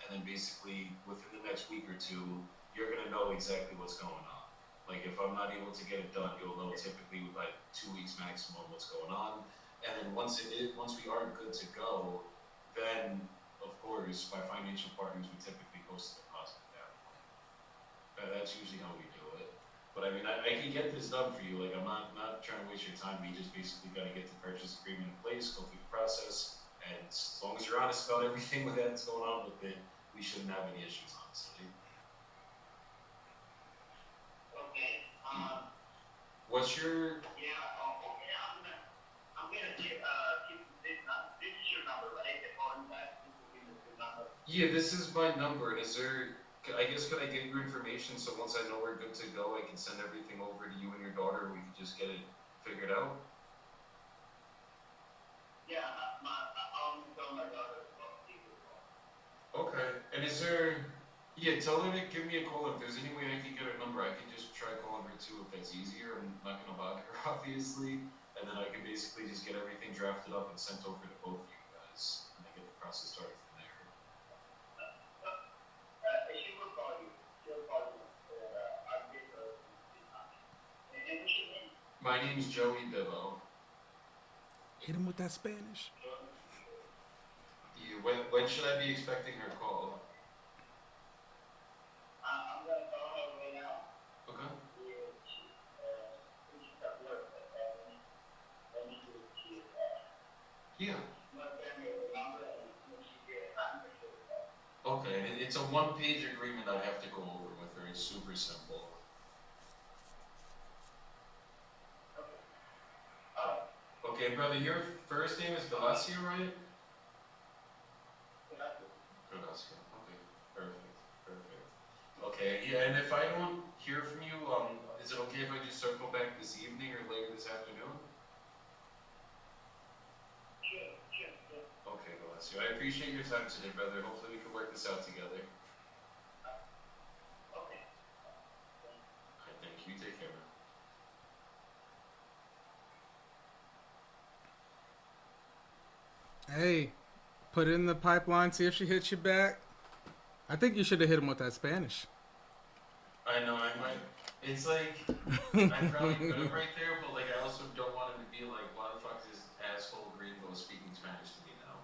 and then basically within the next week or two, you're gonna know exactly what's going on. Like if I'm not able to get it done, you'll know typically by 2 weeks maximum what's going on. And then once we are good to go, then of course my financial partners would typically post a deposit at that point. That's usually how we do it. But I mean, I can get this done for you. Like I'm not trying to waste your time. We just basically got to get the purchase agreement in place, go through the process, and as long as you're honest about everything that's going on with it, we shouldn't have any issues, honestly. Okay. What's your? Yeah. Okay. I'm gonna keep this is your number, right? The phone back. This will be the good number. Yeah, this is my number. Is there? I guess could I get your information so once I know we're good to go, I can send everything over to you and your daughter. We can just get it figured out. Yeah. I'll tell my daughter about you. Okay. And is there? Yeah, tell her to give me a call if there's any way I can get her number. I can just try calling her too if that's easier. I'm not gonna bother her, obviously. And then I can basically just get everything drafted up and sent over to both of you guys, and then get the process started from there. She will call you. She'll call you. I'll get her. And what's your name? My name's Joey Bivo. Hit him with that Spanish. Yeah, you. When should I be expecting her call? I'm gonna call her right now. Okay. Yeah, she's at work, but let me see if she is Yeah. my family number and when she gets time for sure. Okay, and it's a one-page agreement I have to go over with her. It's super simple. Okay. Alright. Okay, brother, your first name is Galacio, right? That's it. Galacio. Okay, perfect. Okay, yeah, and if I don't hear from you, is it okay if I just circle back this evening or later this afternoon? Sure. Okay, Galacio, I appreciate your time today, brother. Hopefully we can work this out together. Okay. Alright, thank you. Take care, man. Hey, put it in the pipeline, see if she hits you back. I think you should have hit him with that Spanish. I know, I might. It's like, I probably could have right there, but like, I also don't want him to be like, why the fuck is this asshole Greenville speaking Spanish to me now?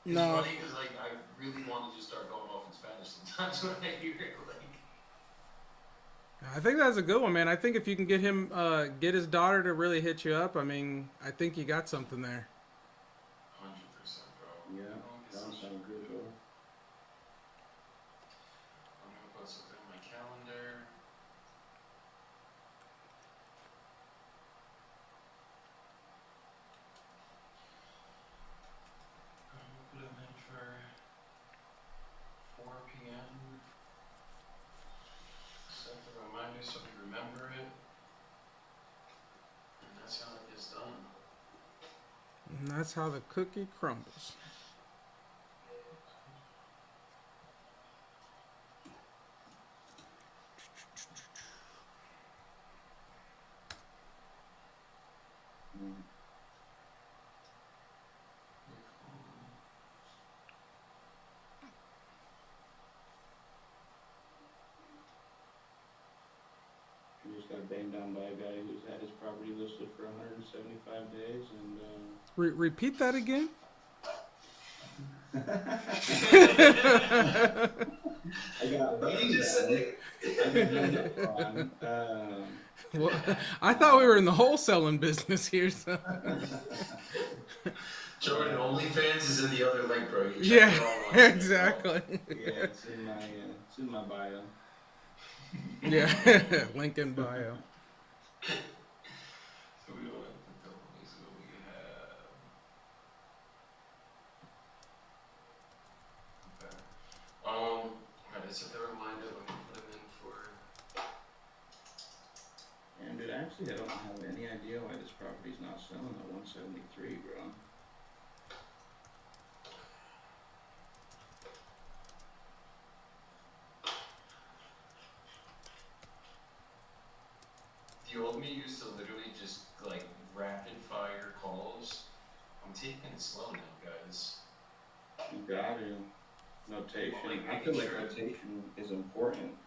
It's No. funny because like, I really want to just start going off in Spanish sometimes when I hear it. Like, I think that's a good one, man. I think if you can get him, get his daughter to really hit you up, I mean, I think you got something there. 100%, bro. Yeah, that sounds good, bro. I'm gonna put something on my calendar. I'm gonna put him in for 4 p.m. Set the reminder so we remember it. And that's how it gets done. And that's how the cookie crumbles. Mm. She just got banged down by a guy who's had his property listed for 175 days, and Repeat that again. I got banged down. Well, I thought we were in the wholesaling business here. So. Jordan, OnlyFans is in the other link, bro. You can check Yeah, it all on there, exactly. Yeah, it's in my bio. Yeah, link in bio. So we don't have to tell them. So we have. Okay. Alright, set the reminder. Let me put them in for. And dude, actually, I don't have any idea why this property's not selling at 173, bro. The old me used to literally just like rapid fire calls. I'm taking it slow now, guys. You got to. Notation. Well, like, I feel like sure. notation is important.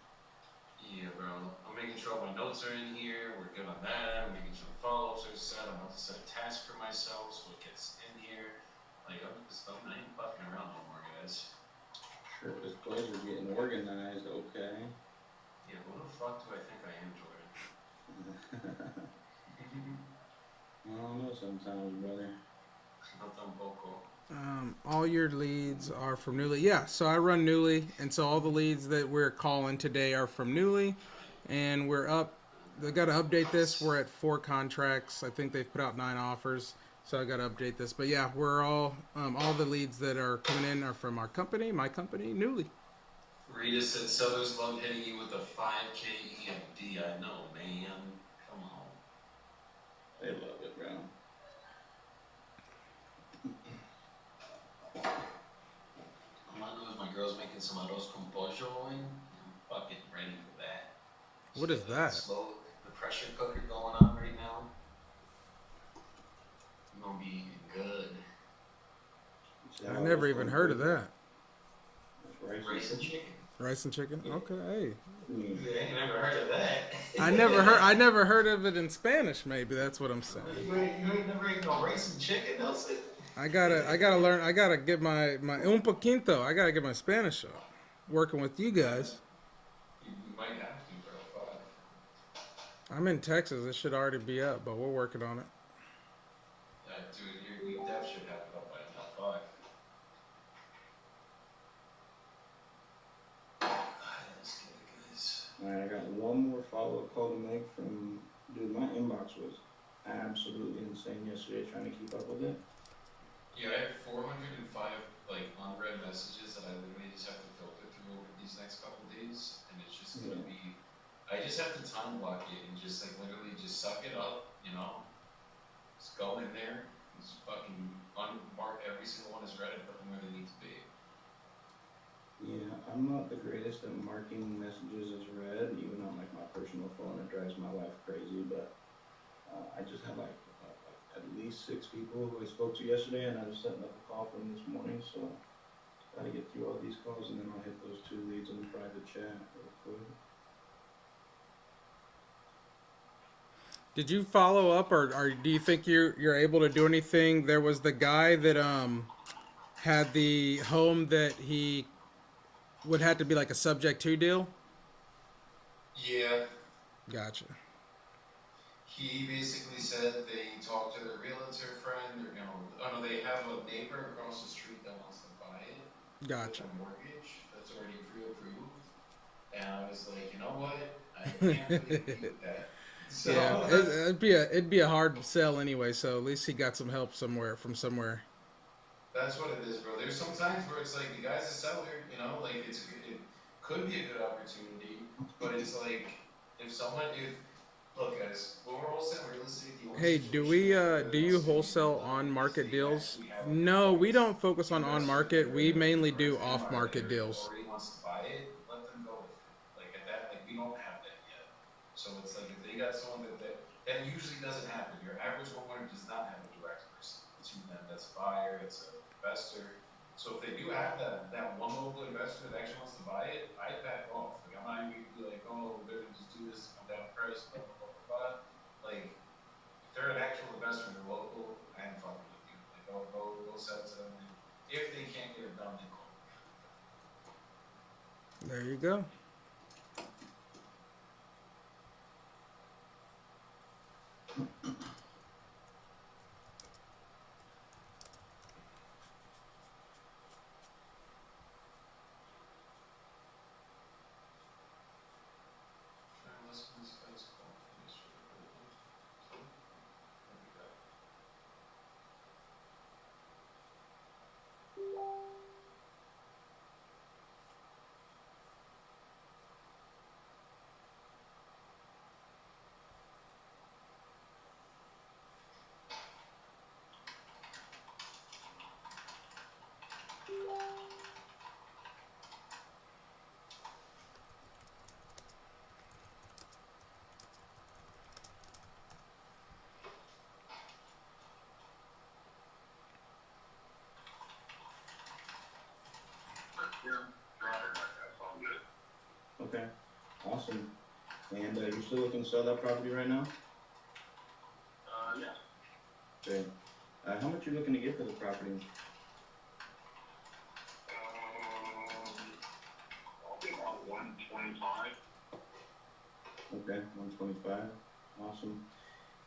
Yeah, bro. I'm making sure all my notes are in here. We're good on that. I'm making sure the follow-ups are set. I'm about to set a task for myself so it gets in here. Like, I ain't fucking around no more, guys. Sure, this clothes are getting organized, okay. Yeah, who the fuck do I think I am, Jordan? I don't know sometimes, brother. Not tampoco. All your leads are from Newly. Yeah, so I run Newly, and so all the leads that we're calling today are from Newly, and we're up. They got to update this. We're at 4 contracts. I think they've put out 9 offers, so I got to update this. But yeah, we're all the leads that are coming in are from our company, my company, Newly. Rita said sellers love hitting you with a 5K EMD. I know, man. Come on. They love it, bro. All I know is my girl's making some arroz con pollo, and I'm fucking ready for that. What is that? Slow, the pressure cooker going on right now. I'm gonna be eating good. I never even heard of that. That's Rice and chicken. Rice and chicken. Okay. Hey. I mean, Yeah, I ain't never heard of that. I never heard of it in Spanish. Maybe that's what I'm saying. You ain't never ate no rice and chicken, Nelson? I gotta learn. I gotta get my un poquito. I gotta get my Spanish up. Working with you guys. You might have to, bro. Fuck. I'm in Texas. It should already be up, but we're working on it. Dude, you def should have it up by now. Fuck. Let's get it, guys. all right, I got one more follow-up call to make from, dude, my inbox was absolutely insane yesterday trying to keep up with it. Yeah, I have 405 like unread messages that I literally just have to filter through over these next couple days, and it's just gonna be. I just have to time block it and just like literally just suck it up, you know. Just go in there, just fucking unmark every single one as read and put them where they need to be. Yeah, I'm not the greatest at marking messages as read, even on like my personal phone. It drives my wife crazy, but I just had like at least 6 people who I spoke to yesterday, and I was setting up a call for them this morning. So gotta get through all these calls, and then I'll hit those 2 leads in the private chat real quick. Did you follow up, or do you think you're able to do anything? There was the guy that had the home that he would have to be like a subject to deal. Yeah, Gotcha. he basically said they talked to their realtor friend, or oh no, they have a neighbor across the street that wants to buy it Gotcha. with a mortgage that's already pre-approved, and I was like, you know what, I can't really beat that. So Yeah, it'd be a hard sell anyway. So at least he got some help from somewhere. that's what it is, bro. There's some times where it's like the guy's a seller, like it could be a good opportunity, but it's like if look guys, when we're wholesaling real estate, the only Hey, do situation we that do you wholesale on market deals? No, we don't focus on market. We mainly do off market deals. already wants to buy it, let them go with it. Like at that, like we don't have that yet. So it's like if they got someone that usually doesn't happen. Your average homeowner does not have a direct person to them that's a buyer, it's an investor. So if they do have that one local investor that actually wants to buy it, I back off. Like I'm not even gonna be like, oh, they're gonna just do this, come down in price, blah blah blah blah blah. Like if they're an actual investor and they're local, I am fucking with you. Like go sell it to them. And if they can't get it done, they call me. There you go. Unless this guy's calling for this shit. There we go. Okay, awesome. And you're still looking to sell that property right now? Yeah. Great. How much you looking to get for the property? I'll be about 125. Okay, 125. Awesome.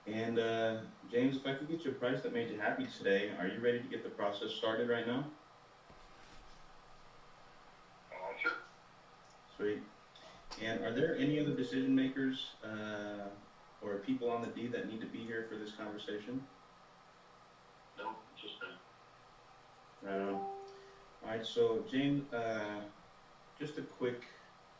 And James, if I could get you a price that made you happy today, are you ready to get the process started right now? Sure. Sweet. And are there any other decision makers or people on the deed that need to be here for this conversation? No, just me. Right on. All right, so James, just a quick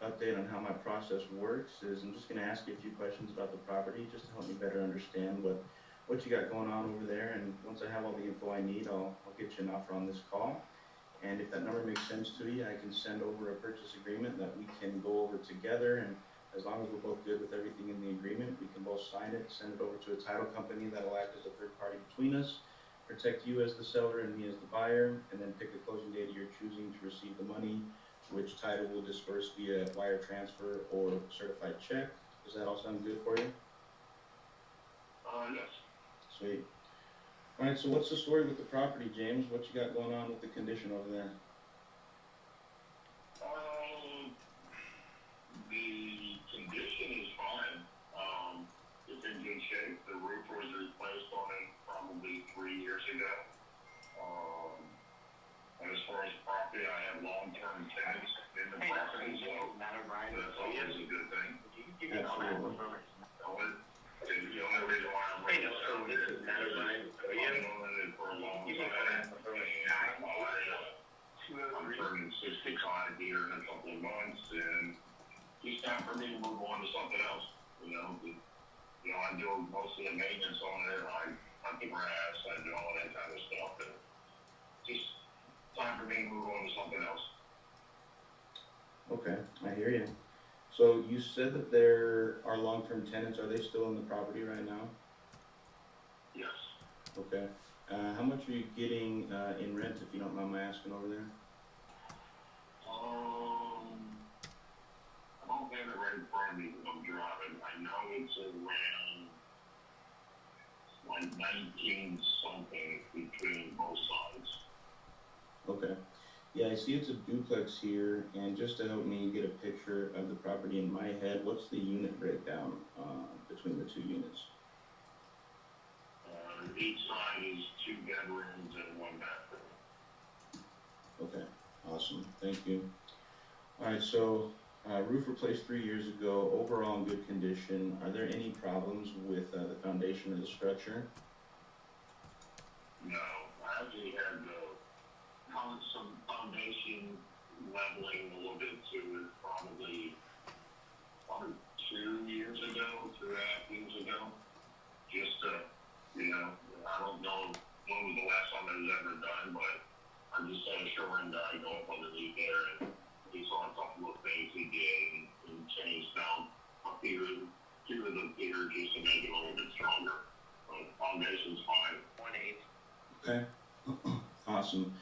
update on how my process works is I'm just going to ask you a few questions about the property just to help me better understand what you got going on over there. And once I have all the info I need, I'll get you an offer on this call. And if that number makes sense to you, I can send over a purchase agreement that we can go over together. And as long as we're both good with everything in the agreement, we can both sign it, send it over to a title company that'll act as a third party between us, protect you as the seller and me as the buyer, and then pick a closing date of your choosing to receive the money which title will disperse via wire transfer or certified check. Does that all sound good for you? Yes. Sweet. All right, so what's the story with the property, James? What you got going on with the condition over there? The condition is fine. It's in good shape. The roof was replaced on it probably 3 years ago. And as far as property, I have long-term tenants in the property, so that's always a good thing. Absolutely. The only reason why I'm ready to sell it is because I've been owning it for a long time. And I'm turning 65 here in a couple of months, and it's time for me to move on to something else. I do most of the maintenance on it. I cut the grass, I do all that kind of stuff, and just time for me to move on to something else. Okay, I hear you. So you said that there are long-term tenants. Are they still in the property right now? Yes. Okay. How much are you getting in rent, if you don't mind my asking over there? I don't have it right in front of me because I'm driving. I know it's around like 19 something between both sides. Okay. Yeah, I see it's a duplex here, and just to help me get a picture of the property in my head, what's the unit breakdown between the two units? Each side is 2 bedrooms and 1 bathroom. Okay, awesome. Thank you. All right, so roof replaced 3 years ago, overall in good condition. Are there any problems with the foundation of the structure? No, I actually had some foundation leveling a little bit to it probably 2 years ago, 2.5 years ago. Just I don't know when was the last time it was ever done, but I'm just saying shoring guy go up underneath there, and he saw a couple of things he did and changed down a few of the piers just to make it a little bit stronger. But foundation's fine. 1/8. Okay, awesome.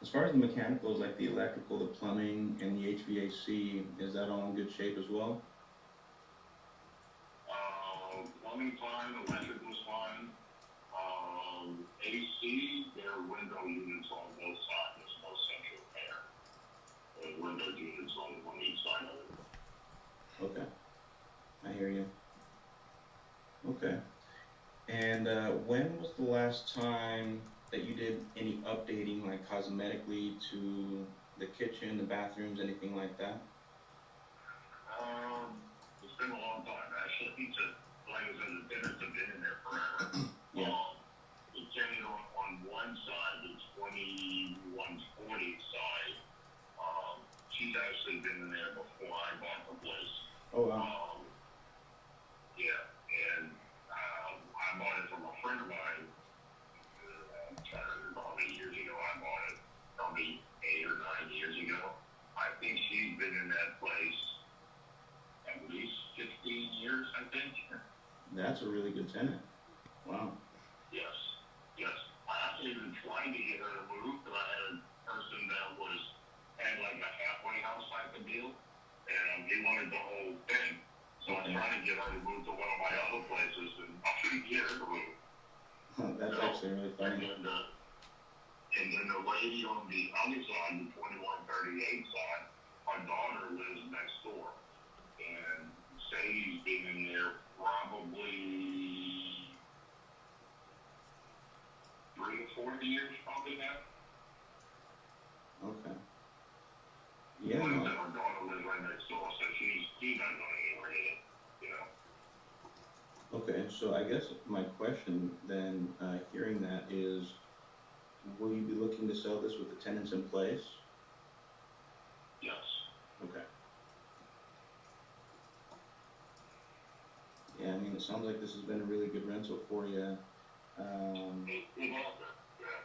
As far as the mechanicals, like the electrical, the plumbing, and the HVAC, is that all in good shape as well? Plumbing fine, electrical's fine. AC, there are window units on both sides. There's no central air. There's window units on each side of it. Okay, I hear you. Okay. And when was the last time that you did any updating, like cosmetically, to the kitchen, the bathrooms, anything like that? It's been a long time, actually. Like I said, the tenants have been in there forever. Yeah. The tenant on one side, the 2140 side, she's actually been in there before I bought the place. Oh, wow. Yeah, and I bought it from a friend of mine. I'm trying to remember how many years ago I bought it. Probably 8 or 9 years ago. I think she's been in that place at least 15 years, I think. That's a really good tenant. Wow. Yes. I actually been trying to get her to move, but I had a person that had like a halfway house type of deal, and he wanted the whole thing. So I'm trying to get her to move to one of my other places, and I couldn't get her to move. That's actually really funny. And then the lady on the other side, the 2138 side, my daughter lives next door. And Sadie's been in there probably 3 or 4 years, probably now. Okay. Yeah. Like I said, my daughter lives right next door, so she's not going anywhere either, Okay, so I guess my question then, hearing that is, will you be looking to sell this with the tenants in place? Yes. Okay. Yeah, I mean, it sounds like this has been a really good rental for you. It has been, yeah.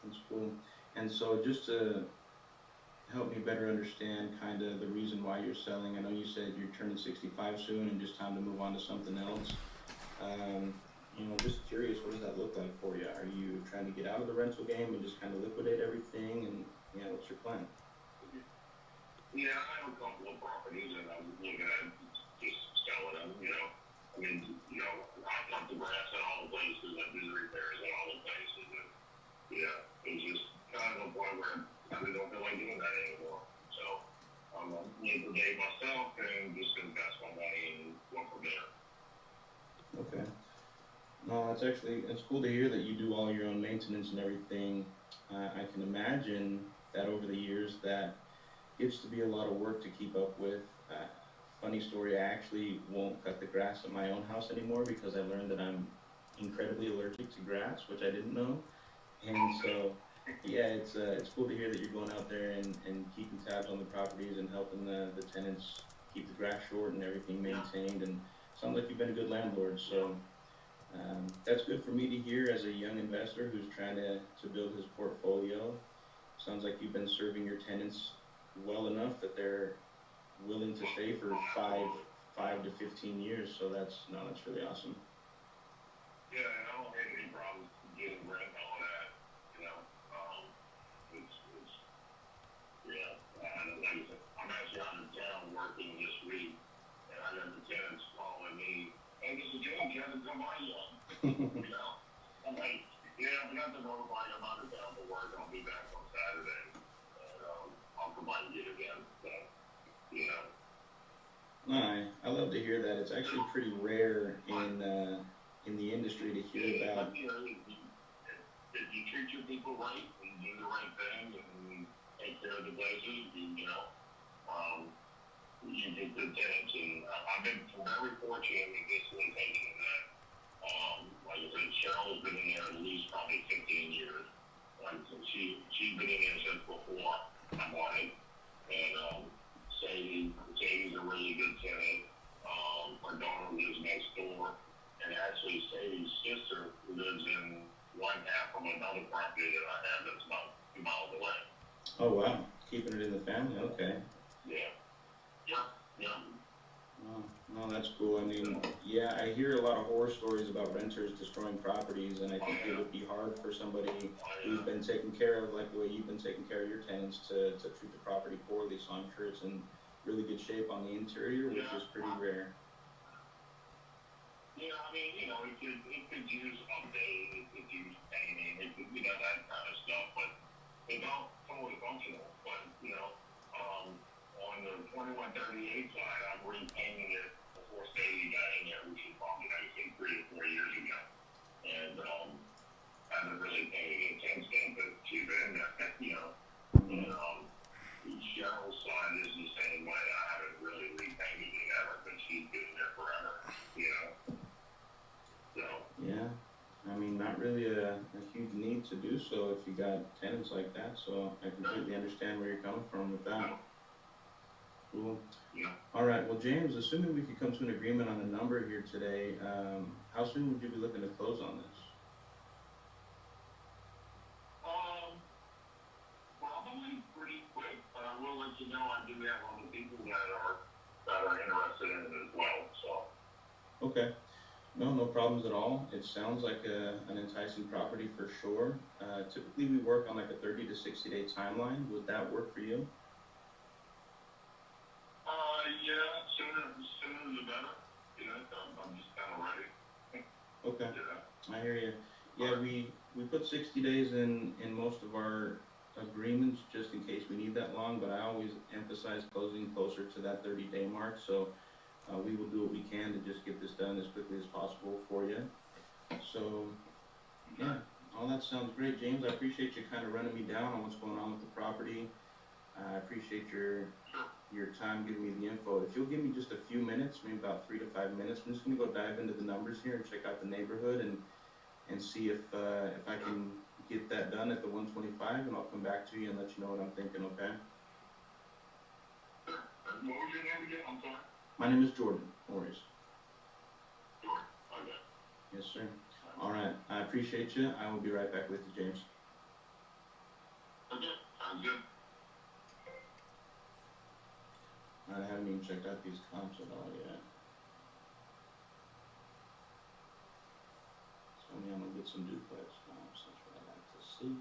That's cool. And so just to help me better understand kind of the reason why you're selling, I know you said you're turning 65 soon and just time to move on to something else. Just curious, what does that look like for you? Are you trying to get out of the rental game and just kind of liquidate everything? And Yeah, what's your plan? Yeah, I have a couple of properties and I'm looking at just selling them, you know. I mean, you know, I cut the grass in all the places, I do the repairs in all the places, and yeah, it's just kind of a point where I really don't feel like doing that anymore. So I'm gonna liquidate myself and just invest my money and go from there. Okay. No, it's cool to hear that you do all your own maintenance and everything. I can imagine that over the years that gets to be a lot of work to keep up with. Funny story, I actually won't cut the grass at my own house anymore because I learned that I'm incredibly allergic to grass, which I didn't know. And so, yeah, it's cool to hear that you're going out there and keeping tabs on the properties and helping the tenants keep the grass short and everything maintained. And sounds like you've been a good landlord. So that's good for me to hear as a young investor who's trying to build his portfolio. Sounds like you've been serving your tenants well enough that they're willing to stay for five to 15 years. So that's really awesome. Yeah, and I don't have any problems getting rent and all that, you know. It's yeah, and like I said, I'm actually out of town working this week, and I got the tenants calling me, hey, this is James, you haven't come by yet, you know. I'm like, yeah, I got to notify you I'm out of town for work, I'll be back on Saturday, and I'll come by and get it again, so, you know. I love to hear that. It's actually pretty rare in the industry to hear Yeah, about. you know, if you treat your people right and do the right thing and take care of the places, you know, you get good tenants. And I've been very fortunate with this location that, like I said, Cheryl's been in there at least probably 15 years. Like she's been in there since before I bought it. And Sadie's a really good tenant. My daughter lives next door. And actually, Sadie's sister lives in one half of another property that I have that's about 2 miles away. Oh wow, keeping it in the family. Okay. Yeah. Yeah. Yeah. Oh, no, that's cool. I mean, yeah, I hear a lot of horror stories about renters destroying properties, and I think it would be hard for somebody who's been taken care of, like the way you've been taking care of your tenants, to treat the property poorly. So I'm sure it's in really good shape on the interior, which is pretty rare. Yeah, I mean, you know, it could use updating, it could use painting, it could, you know, that kind of stuff, but it's all totally functional. But, you know, on the 2138 side, I'm repainting it before Sadie got in there, which is probably, I think, 3 to 4 years ago. And, haven't really painted it since then, but she's been there, you know. And, Cheryl's side is the same way. I haven't really repainted it ever, but she's been there forever, you know. So. Yeah, I mean, not really a huge need to do so if you got tenants like that. So I completely understand where you're coming from with that. Cool. Yeah. All right. Well, James, assuming we could come to an agreement on a number here today, how soon would you be looking to close on this? Probably pretty quick, but I will let you know I do have other people that are interested in it as well. So. Okay. No problems at all. It sounds like an enticing property for sure. Typically, we work on like a 30 to 60-day timeline. Would that work for you? Yeah, sooner the better. You know, I'm just kind of ready. Okay. Yeah. I hear you. Yeah, we put 60 days in most of our agreements just in case we need that long, but I always emphasize closing closer to that 30-day mark. So we will do what we can to just get this done as quickly as possible for you. So yeah, all that sounds great, James. I appreciate you kind of running me down on what's going on with the property. I appreciate your time giving me the info. If you'll give me just a few minutes, maybe about 3 to 5 minutes, I'm just gonna go dive into the numbers here and check out the neighborhood and see if I can get that done at the 125, and I'll come back to you and let you know what I'm thinking. Okay? What was your name again? I'm sorry. My name is Jordan. No worries. Jordan. Okay. Yes, sir. All right. I appreciate you. I will be right back with you, James. Okay. Sounds good. All right, I haven't even checked out these comps at all yet. So I'm gonna get some duplex comps. That's what I like to see.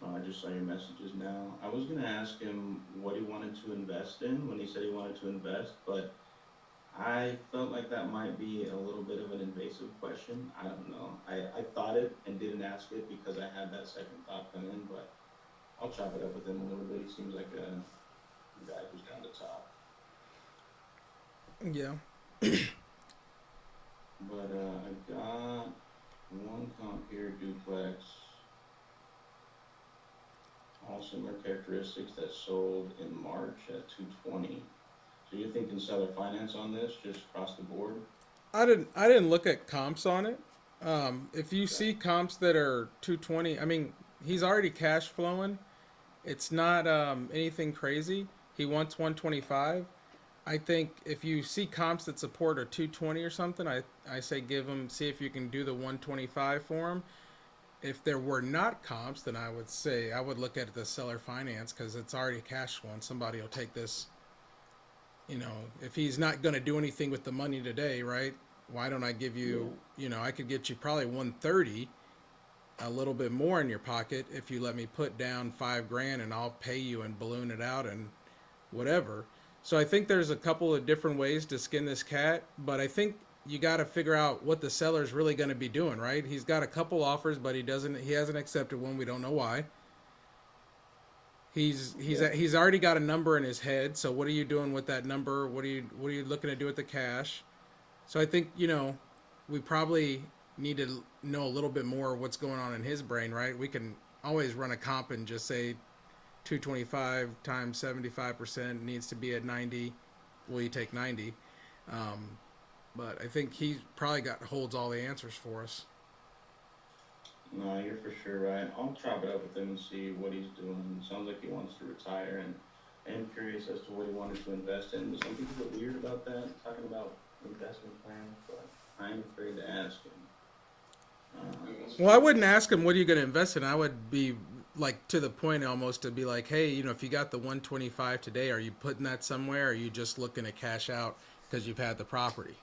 Oh, I just saw your messages now. I was gonna ask him what he wanted to invest in when he said he wanted to invest, but I felt like that might be a little bit of an invasive question. I don't know. I thought it and didn't ask it because I had that second thought come in, but I'll chop it up with him a little bit. He seems like a guy who's down to talk. Yeah. But I got one comp here, duplex, all similar characteristics that sold in March at 220. So you're thinking seller finance on this, just across the board? I didn't look at comps on it. If you Okay. see comps that are 220, I mean, he's already cash flowing. It's not anything crazy. He wants 125. I think if you see comps that support a 220 or something, I say give him, see if you can do the 125 for him. If there were not comps, then I would say I would look at the seller finance because it's already cash flowing. Somebody will take this. If he's not going to do anything with the money today, right? Why don't I give Yeah. you, I could get you probably 130, a little bit more in your pocket if you let me put down 5 grand and I'll pay you and balloon it out and whatever. So I think there's a couple of different ways to skin this cat, but I think you got to figure out what the seller's really going to be doing, right? He's got a couple offers, but he hasn't accepted one. We don't know why. Yeah. He's already got a number in his head. So what are you doing with that number? What are you looking to do with the cash? So I think we probably need to know a little bit more of what's going on in his brain, right? We can always run a comp and just say 225 times 75% needs to be at 90. Will you take 90? Um, but I think he probably holds all the answers for us. No, you're for sure right. I'll chop it up with him and see what he's doing. Sounds like he wants to retire, and I am curious as to what he wanted to invest in. But some people get weird about that, talking about investment plans, but I'm afraid to ask him. Well, I wouldn't ask him what are you going to invest in. I would be like to the point almost to be like, hey, if you got the 125 today, are you putting that somewhere? Or are you just looking to cash out because you've had the property?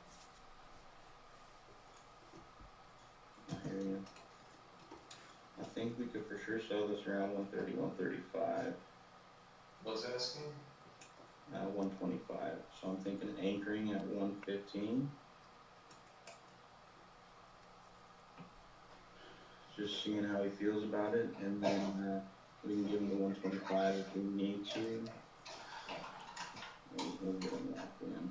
I hear you. I think we could for sure sell this around 130, 135, Was asking? 125. So I'm thinking anchoring at 115. Just seeing how he feels about it, and then we can give him the 125 if we need to. We'll get him locked in.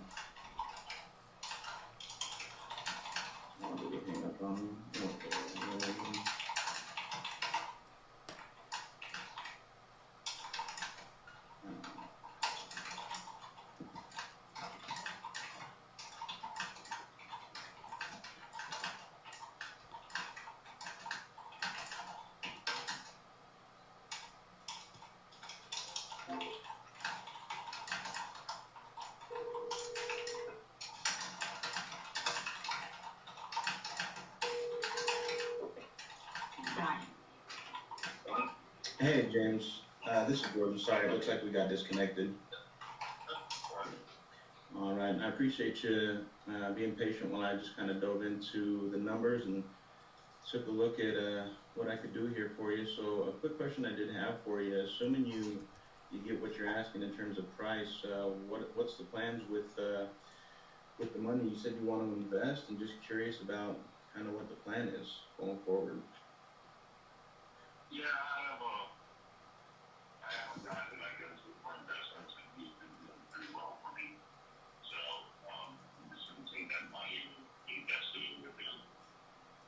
Oh, did he hang up on me? Okay. Hey, James. This is Gordon. Sorry, it looks like we got disconnected. All right. I appreciate you being patient while I just kind of dove into the numbers and took a look at what I could do here for you. So a quick question I did have for you. Assuming you get what you're asking in terms of price, what's the plans with the money? You said you want to invest, and just curious about kind of what the plan is going forward. Yeah, I have a guy that I go to for investments, and he's been doing pretty well for me. So, I'm just gonna take that money and invest it with him.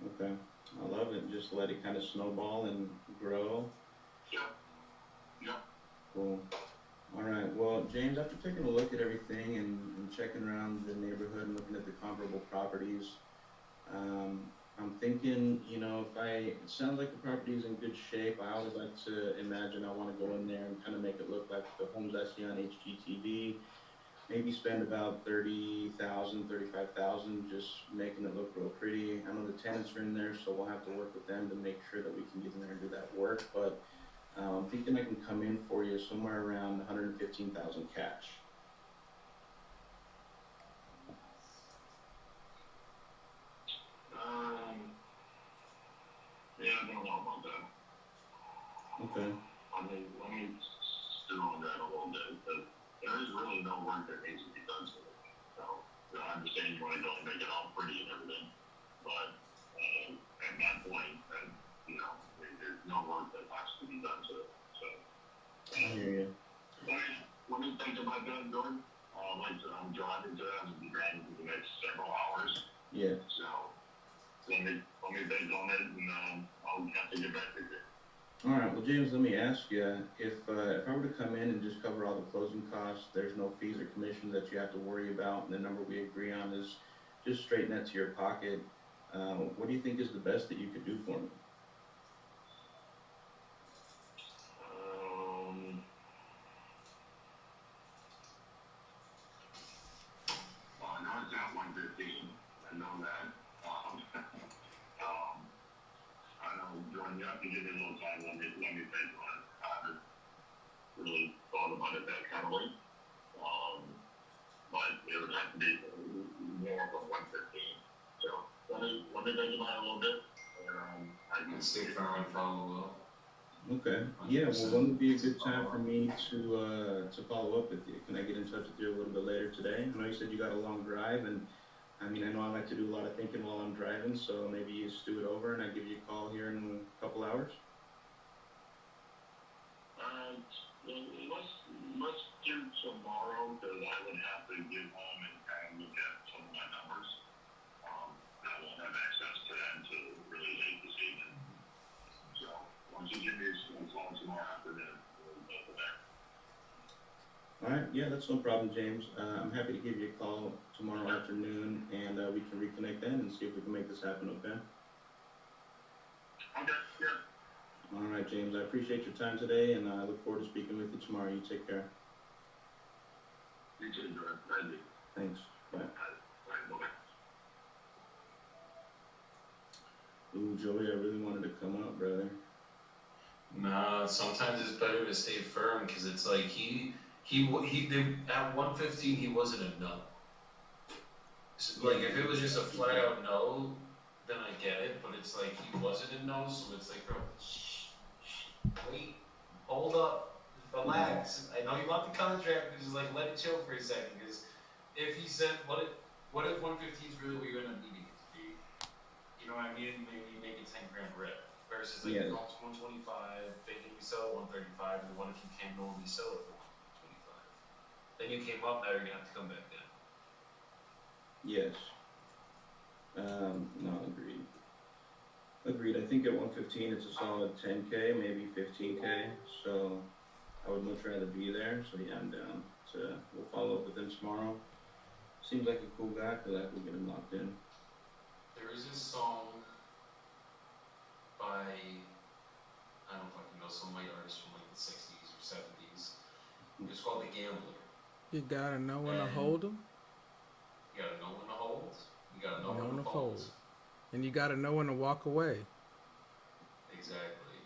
Okay. I love it. Just let it kind of snowball and grow. Yep, yep. Cool. All right. Well, James, after taking a look at everything and checking around the neighborhood and looking at the comparable properties, I'm thinking, it sounds like the property is in good shape. I always like to imagine I want to go in there and kind of make it look like the homes I see on HGTV. Maybe spend about 30,000, 35,000, just making it look real pretty. I know the tenants are in there, so we'll have to work with them to make sure that we can get in there and do that work. But I'm thinking I can come in for you somewhere around 115,000 cash. Yeah, I don't know about that. Okay. really no work that needs to be done to it. So, I understand you want to go and make it all pretty and everything, but at that point, there's no work that has to be done to it. So, I hear you. let me think about that, Jordan. Like I said, I'm driving to that. I'm going to be driving for the next several hours. Yeah. So, let me think on it, and I'll have to get back to you. All right. Well, James, let me ask you, if I were to come in and just cover all the closing costs, there's no fees or commissions that you have to worry about, and the number we agree on is just straight net to your pocket. What do you think is the best that you could do for me? Well, I know it's at 115. I know that. I know, Jordan, you have to give me a little time. Let me think on it. I haven't really thought about it that heavily. But it would have to be more than 115. So let me think about it a little bit. And I can Stay firm and follow up. Okay. Yeah. Well, when would be a good time for me to follow up with you? Can I get in touch with you a little bit later today? I know you said you got a long drive, and I mean, I know I like to do a lot of thinking while I'm driving, so maybe you stew it over and I give you a call here in a couple hours. Let's do tomorrow, because I would have to get home and kind of look at some of my numbers. I won't have access to that until really late this evening. So once you give me a call tomorrow afternoon, we'll go from there. All right. Yeah, that's no problem, James. I'm happy to give you a call tomorrow afternoon, and we can reconnect then and see if we can make this happen. Okay. Okay. Yeah. All right, James. I appreciate your time today, and I look forward to speaking with you tomorrow. You take care. You too, Jordan. Thank you. Thanks. Bye. All right. Bye. Ooh, Joey, I really wanted to come up, brother. Nah, sometimes it's better to stay firm because it's like at 115 he wasn't a no. So, like if it was just a flat out no, then I get it. But it's like he wasn't a no, so it's like, bro, wait, hold up, relax. I know you want the contract, but just like let it chill for a second. Because if he said, what if 115 is really what you're gonna need it to be? You know what I mean? Maybe make it 10 grand rip versus like Yeah. you're going to 125, thinking you sell it 135, and what if you can't normally sell it for 125? Then you came up, now you're gonna have to come back down. Yes. No, agreed. Agreed. I think at 115 it's a solid 10K, maybe 15K. So I would much rather be there. So yeah, I'm down. We'll follow up with him tomorrow. Seems like a cool guy. I feel like we'll get him locked in. There is this song by, I don't fucking know, some white artist from like the 60s or 70s. It's called The Gambler. You gotta know when to hold them. You gotta know when to hold. You gotta know Know when when to to fold. fold. And you gotta know when to walk away. Exactly.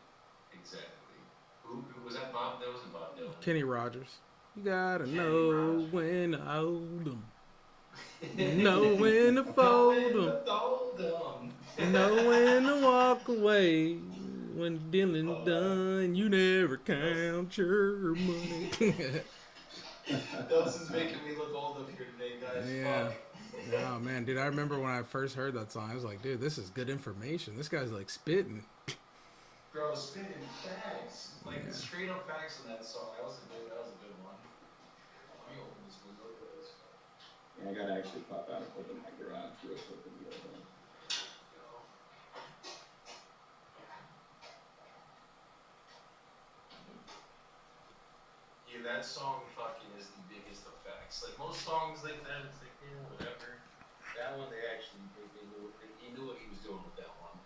Who was that? Bob? That wasn't Bob Dylan. Kenny Rogers. You gotta know when to hold them. Know when to fold them. Know when to walk away. When dealing's done, you never count your money. This is making me look old up here today, guys. Yeah. Fuck. Oh man, dude, I remember when I first heard that song, I was like, dude, this is good information. This guy's like spitting. Bro, spitting facts. Like Yeah. straight up facts in that song. That was a good one. Let me open this window. Yeah, I gotta actually pop out and open my garage real quick and be over. Yeah, that song fucking is the biggest of facts. Like most songs like that, it's like, yeah, whatever. That one, he knew what he was doing with that one.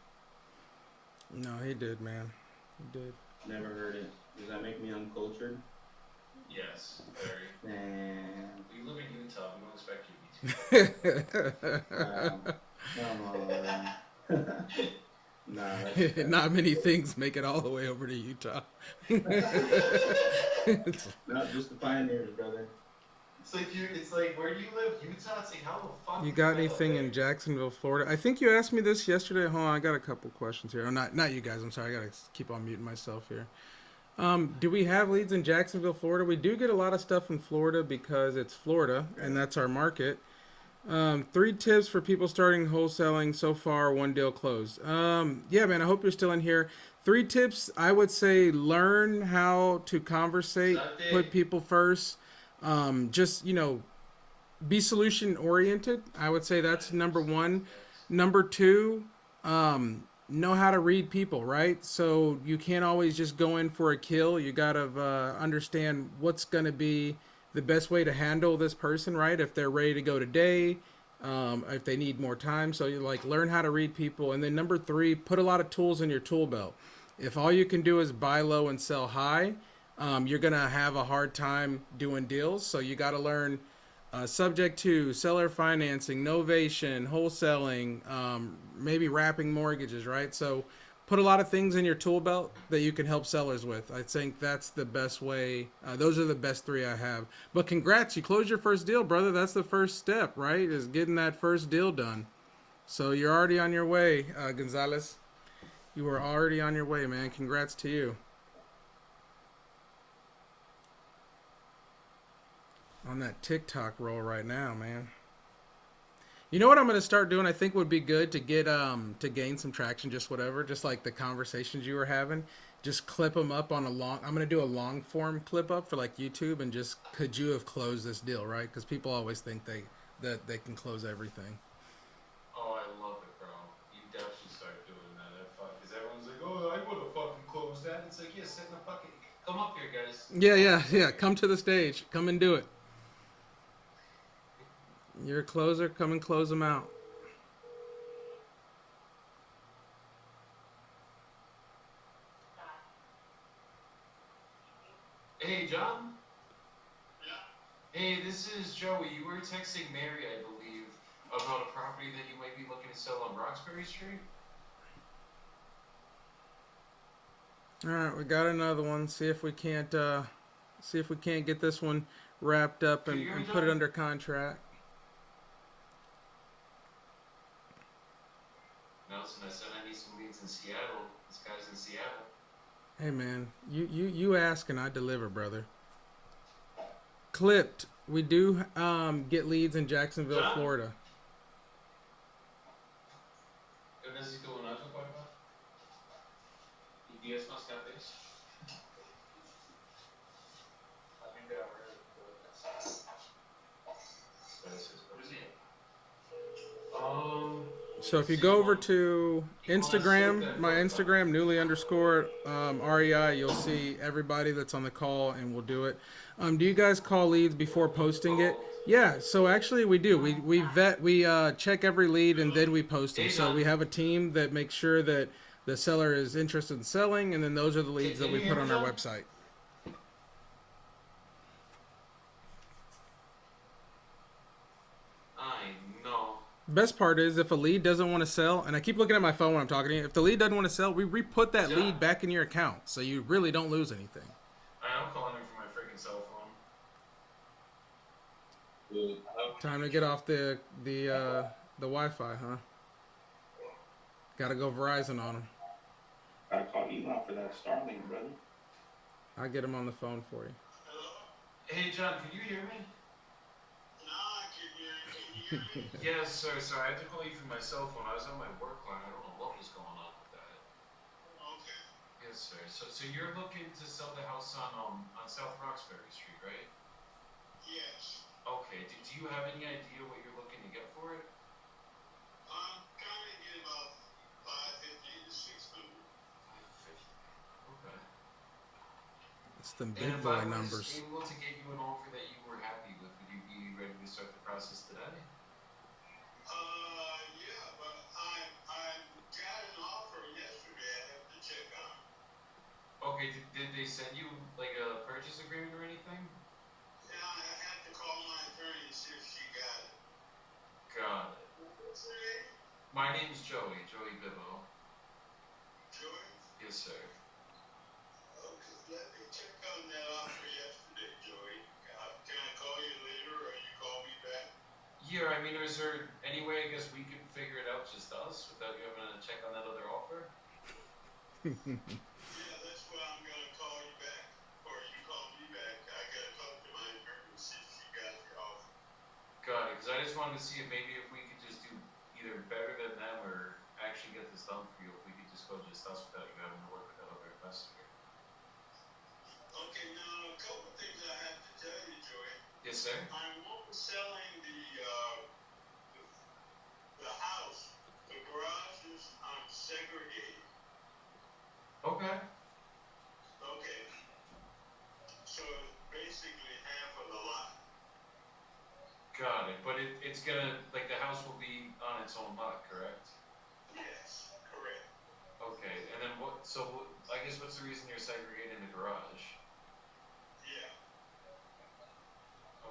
No, he did, man. He did. Never heard it. Does that make me uncultured? Yes, very. Nah. You live in Utah, we don't expect you to be too. Come on. Nah, that's Not many things make it all the way over to Utah. not just the pioneers, brother. It's like where do you live? Utah? It's like how the fuck You did got get up anything there? in Jacksonville, Florida? I think you asked me this yesterday. Hold on, I got a couple questions here. Oh, not you guys. I'm sorry. I gotta keep on muting myself here. Do we have leads in Jacksonville, Florida? We do get a lot of stuff in Florida because it's Florida and that's our market. 3 tips for people starting wholesaling so far. One deal closed. Yeah, man. I hope you're still in here. 3 tips. I would say learn how to conversate, put Sante. people first. Just be solution oriented. I would say that's number one. Facts. Number two, know how to read people, right? So you can't always just go in for a kill. You got to understand what's going to be the best way to handle this person, right? If they're ready to go today, if they need more time. So you like learn how to read people. And then number three, put a lot of tools in your tool belt. If all you can do is buy low and sell high, you're going to have a hard time doing deals. So you got to learn subject to seller financing, novation, wholesaling, maybe wrapping mortgages, right? So put a lot of things in your tool belt that you can help sellers with. I think that's the best way. Those are the best 3 I have. But congrats, you closed your first deal, brother. That's the first step, right? Is getting that first deal done. So you're already on your way, Gonzalez. You are already on your way, man. Congrats to you. On that TikTok roll right now, man. You know what I'm gonna start doing? I think would be good to get to gain some traction. Just whatever, just like the conversations you were having. Just clip them up on a long. I'm gonna do a long form clip up for like YouTube and just could you have closed this deal, right? Because people always think that they can close everything. Oh, I love it, bro. You definitely should start doing that. Because everyone's like, oh, I would have fucking closed that. It's like, yeah, sit in the fucking. Come up here, guys. Yeah, Come up yeah, here. yeah. Come to the stage. Come and do it. You're a closer. Come and close them out. Hey, John. Yeah. Hey, this is Joey. You were texting Mary, I believe, about a property that you might be looking to sell on Roxbury Street. All right, we got another one. See if we can't get this one wrapped up Can you hear me, and put it John? under contract. Nelson, I said I need some leads in Seattle. This guy's in Seattle. Hey man, you ask and I deliver, brother. Clipped. We do get leads in Jacksonville, John? Florida. Eu necesito un otro cuarto. ¿Y 10 más cafés? I think they are ready. Gracias. What is it? So if you Sí, go over Juan. to Y con Instagram, azúcar, my porfa. Instagram, newly underscore REI, you'll see everybody that's on the call and we'll do it. Do you guys call leads before posting it? Yeah, so actually we do. We check every lead and then we post them. Hey, So we John. have a team that makes sure that the seller is interested in selling, and then those are the Can, leads that can we you hear put me, on our John? website. I know. Best part is if a lead doesn't want to sell, and I keep looking at my phone when I'm talking to you. If the lead doesn't want to sell, we re-put that John. lead back in your account, so you really don't lose anything. I'm calling him from my freaking cell phone. Time to get off the Wi-Fi, huh? Got to go Verizon on them. Gotta call Elon for that Starlink, brother. I'll get him on the phone for you. Hello? Hey, John, can you hear me? No, I can hear you. Can you hear me? Yes, sir. Sorry, I had to call you from my cell phone. I was on my work line. I don't know what was going on with that. Okay. Yes, sir. So you're looking to sell the house on South Roxbury Street, right? Yes. Okay. Do you have any idea what you're looking to get for it? I'm trying to get about 550 to 600. 550. Okay. It's them And big if boy I was numbers. able to get you an offer that you were happy with, would you be ready to start the process today? Yeah, but I got an offer yesterday. I have to check on. Okay. Did they send you like a purchase agreement or anything? Yeah, I have to call my attorney to see if she got it. Got it. What's her name? My name's Joey. Joey Bibbo. Joy? Yes, sir. Okay, let me check on that offer yesterday, Joey. Can I call you later or you call me back? Yeah, I mean, is there any way I guess we could figure it out just us without you having to check on that other offer? Yeah, that's why I'm gonna call you back just wanted to see if maybe if we could just do either better than them or actually get this done for you, if we could just go just us without you having to work with that other investor. Okay, now a couple of things I have to tell you, Joey. Yes, sir. I'm selling the house. The garage is segregated. Okay. Okay. So basically half of the lot. Got it. But it's gonna, like, the house will be on its own lot, correct? Yes, correct. Okay. And then I guess what's the reason you're segregating the garage? Yeah.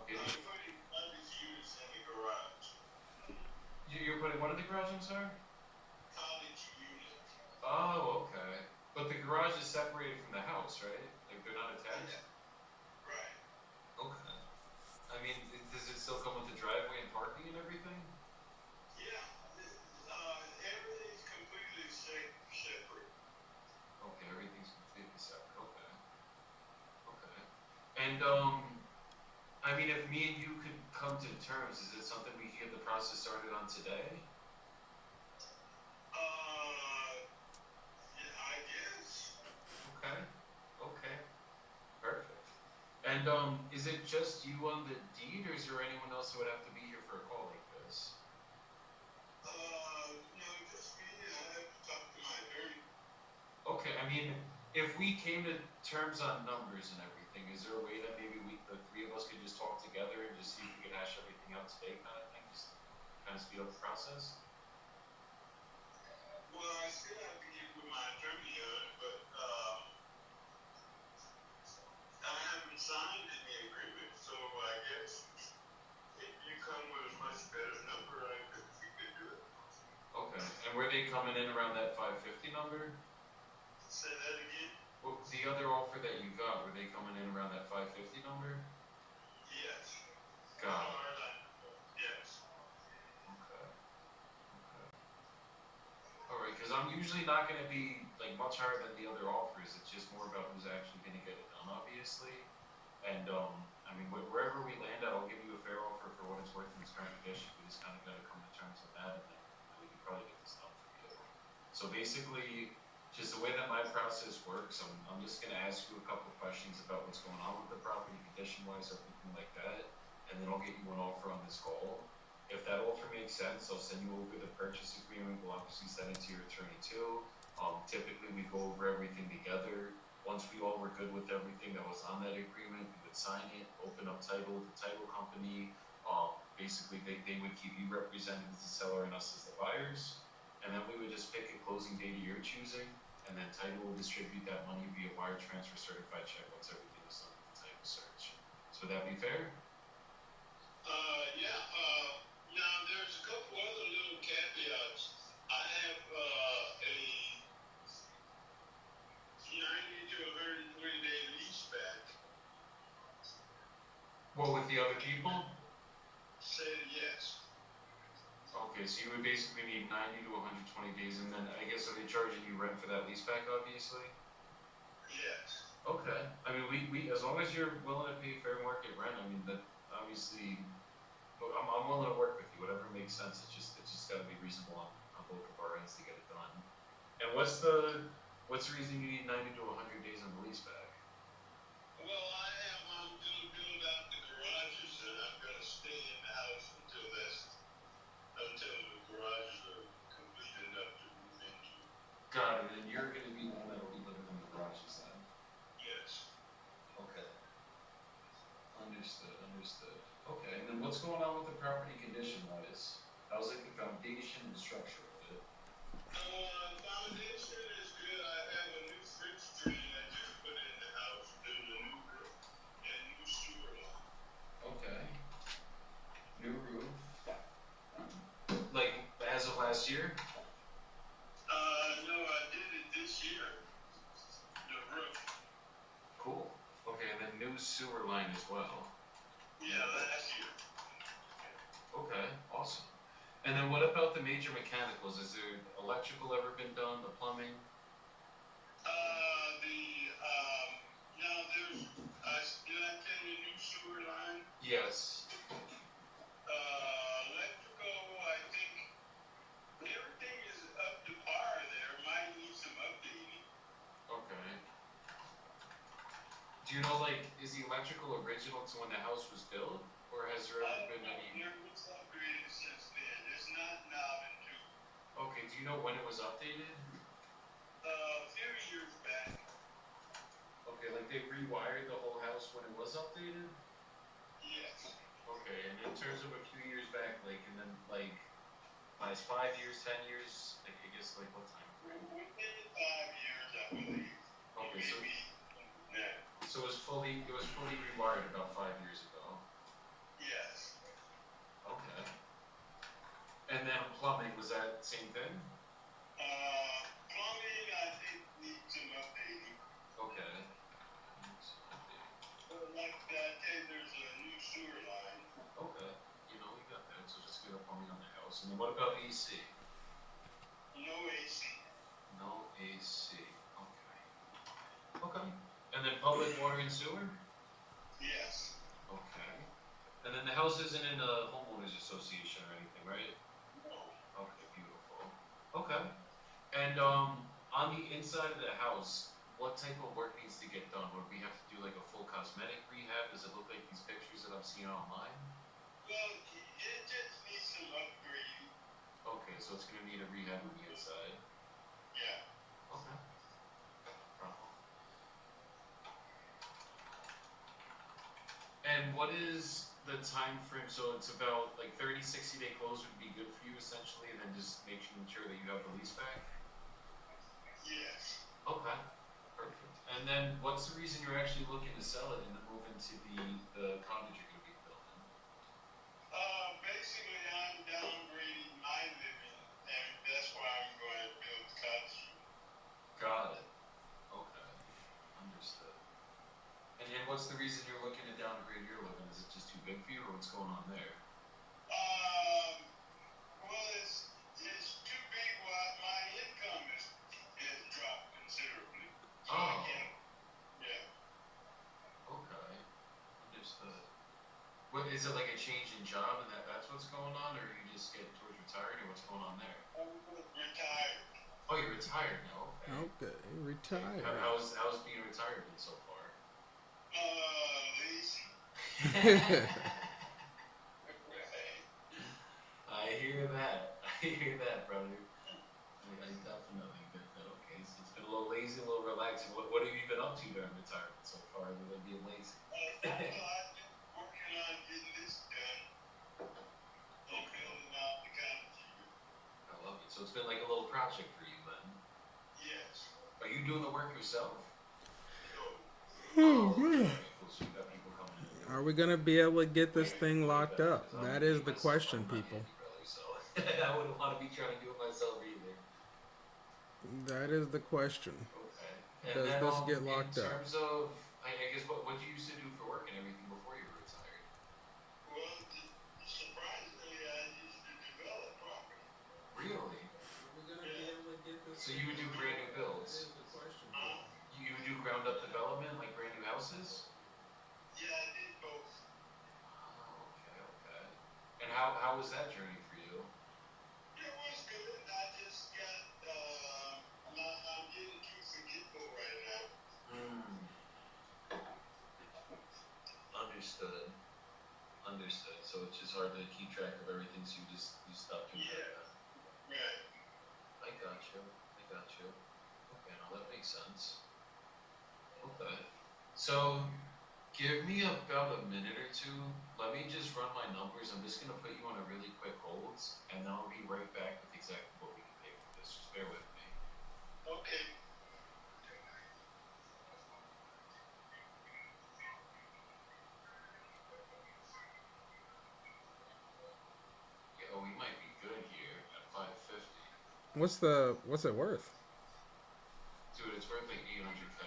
Okay. I'm putting other units in the garage. You're putting what in the garage, I'm sorry? College unit. Oh, okay. But the garage is separated from the house, right? Like, they're not attached? Yeah. Right. Okay. I mean, does it still come with the driveway and parking and everything? Yeah. Everything's completely separate. Okay, everything's completely separate. Okay. Okay. And, I mean, if me and you could come to terms, is it something we can get the process started on today? Yeah, I guess. Okay. Okay. Perfect. And, is it just you on the deed, or is there anyone else who would have to be here for a call like this? No, just me. I have to talk to my attorney. Okay, I mean, if we came to terms on numbers and everything, is there a way that maybe the three of us could just talk together and just see if we could hash everything out today, kind of thing, just kind of speed up the process? Well, I still have to get with my attorney on it, but I haven't signed any agreement, so I guess if you come with a much better number, I think we could do it. Okay, and were they coming in around that 550 number? Say that again? Well, the other offer that you got, were they coming in around that 550 number? Yes. Got it. Yes. Okay. Okay. Alright, because I'm usually not going to be like much higher than the other offers. It's just more about who's actually going to get it done, obviously. And I mean, wherever we land at, I'll give you a fair offer for what it's worth in its current condition. We just kind of got to come to terms with that, and then we can probably get this done for you. So basically, just the way that my process works, I'm just going to ask you a couple of questions about what's going on with the property condition-wise, everything like that, and then I'll get you an offer on this call. If that offer makes sense, I'll send you over the purchase agreement. We'll obviously send it to your attorney too. Typically, we go over everything together. Once we all were good with everything that was on that agreement, we would sign it, open up title with the title company. Basically, they would keep you represented as the seller and us as the buyers. And then we would just pick a closing date of your choosing, and then title will distribute that money via wire transfer certified check once everything is done with the title search. So would that be fair? Yeah. Now there's a couple other little caveats. I have a 90 to 120-day lease back. Well, with the other people? Said yes. Okay, so you would basically need 90 to 120 days, and then I guess are they charging you rent for that lease back, obviously? Yes. Okay. I mean, we as long as you're willing to pay fair market rent, I mean, that obviously, look, I'm willing to work with you, whatever makes sense. It's just got to be reasonable on both of our ends to get it done. And what's the reason you need 90 to 100 days on the lease back? Well, I'm going to build out the garages, and I'm going to stay in the house until the garages are complete enough to move into. Got it. And you're going to be the one that'll be living in the garages then? Yes. Okay. Understood. Okay, and then what's going on with the property condition-wise? How's like the foundation and structure of it? Foundation is good. I have a new fridge screen I just put in the house. There's a new roof and new sewer line. Okay. New roof. Like as of last year? No, I did it this year. The roof. Cool. Okay, and then new sewer line as well. Yeah, last year. Okay, awesome. And then what about the major mechanicals? Is there electrical ever been done, the plumbing? Now there's, did I tell you new sewer line? Yes. theatrical original to when the house was built, or has there ever been any? There was upgraded since then. It's not now and new. Okay, do you know when it was updated? A few years back. Okay, like they rewired the whole house when it was updated? Yes. Okay, and in terms of a few years back, like, and then, like, last 5 years, 10 years, like, I guess, like, what time frame? Within 5 years, I believe. Okay, so, Maybe. Yeah. so it was fully rewired about 5 years ago. Yes. Okay. And then plumbing, was that same thing? Plumbing, I think, needs some updating. Okay. But like I said, there's a new sewer line. Okay. You know, we got that, so just get up plumbing on the house. And then what about AC? No AC. No AC. Okay. Okay. And then public water and sewer? Yes. Okay. And then the house isn't in a homeowners association or anything, right? No. Okay, beautiful. Okay. And on the inside of the house, what type of work needs to get done? Would we have to do like a full cosmetic rehab? Does it look like these pictures that I'm seeing online? Well, it just needs some upgrading. Okay, so it's gonna need a rehab on the inside. Yeah. Okay. Problem. And what is the time frame? So it's about like 30, 60-day close would be good for you essentially, and then just making sure that you have the lease back? Yes. Okay, perfect. And then what's the reason you're actually looking to sell it and to move into the cottage you're gonna be building? Basically, I'm downgrading my living, and that's why I'm going to build the cottage. Got it. Okay, understood. And then what's the reason you're looking to downgrade your living? Is it just too big for you, or what's going on there? Well, it's too big. Well, my income has dropped considerably. So I Oh. can't. Yeah. Okay, understood. What is it, like a change in job and that's what's going on, or are you just getting towards retired, or what's going on there? I'm retired. Oh, you're retired now. Okay. Okay, retire. How's being retired been so far? Lazy. I hear that. I hear that, brother. I definitely get that. Okay, so it's been a little lazy, a little relaxing. What have you been up to during retirement so far, other than being lazy? I've been working on getting this done. And building out the cottage. I love it. So it's been like a little project for you then. Yes. Are you doing the work yourself? Oh, Okay, cool. So you got people coming in. Are we gonna be able to get this thing locked up? That is the question, people. So I wouldn't want to be trying to do it myself either. That is the question. Okay. And Does then, this get locked in up? terms of, I guess, what you used to do for work and everything before you were retired? Well, surprisingly, I used to develop property. Really? So you would do brand new builds? You would do ground up development, like brand new houses? Yeah, I did both. Oh, okay. And how was that journey for you? It was good. I just got, I'm getting too forgetful right now. Understood. So it's just hard to keep track of everything, so you stop doing that. Right. I got you. Okay, now that makes sense. Okay. So, give me about a minute or two. Let me just run my numbers. I'm just gonna put you on a really quick holds, and then I'll be right back with exactly what we can pay for this. Just bear with me. Okay. Yeah, we might be good here at 550. What's it worth? Dude, it's worth like 800K,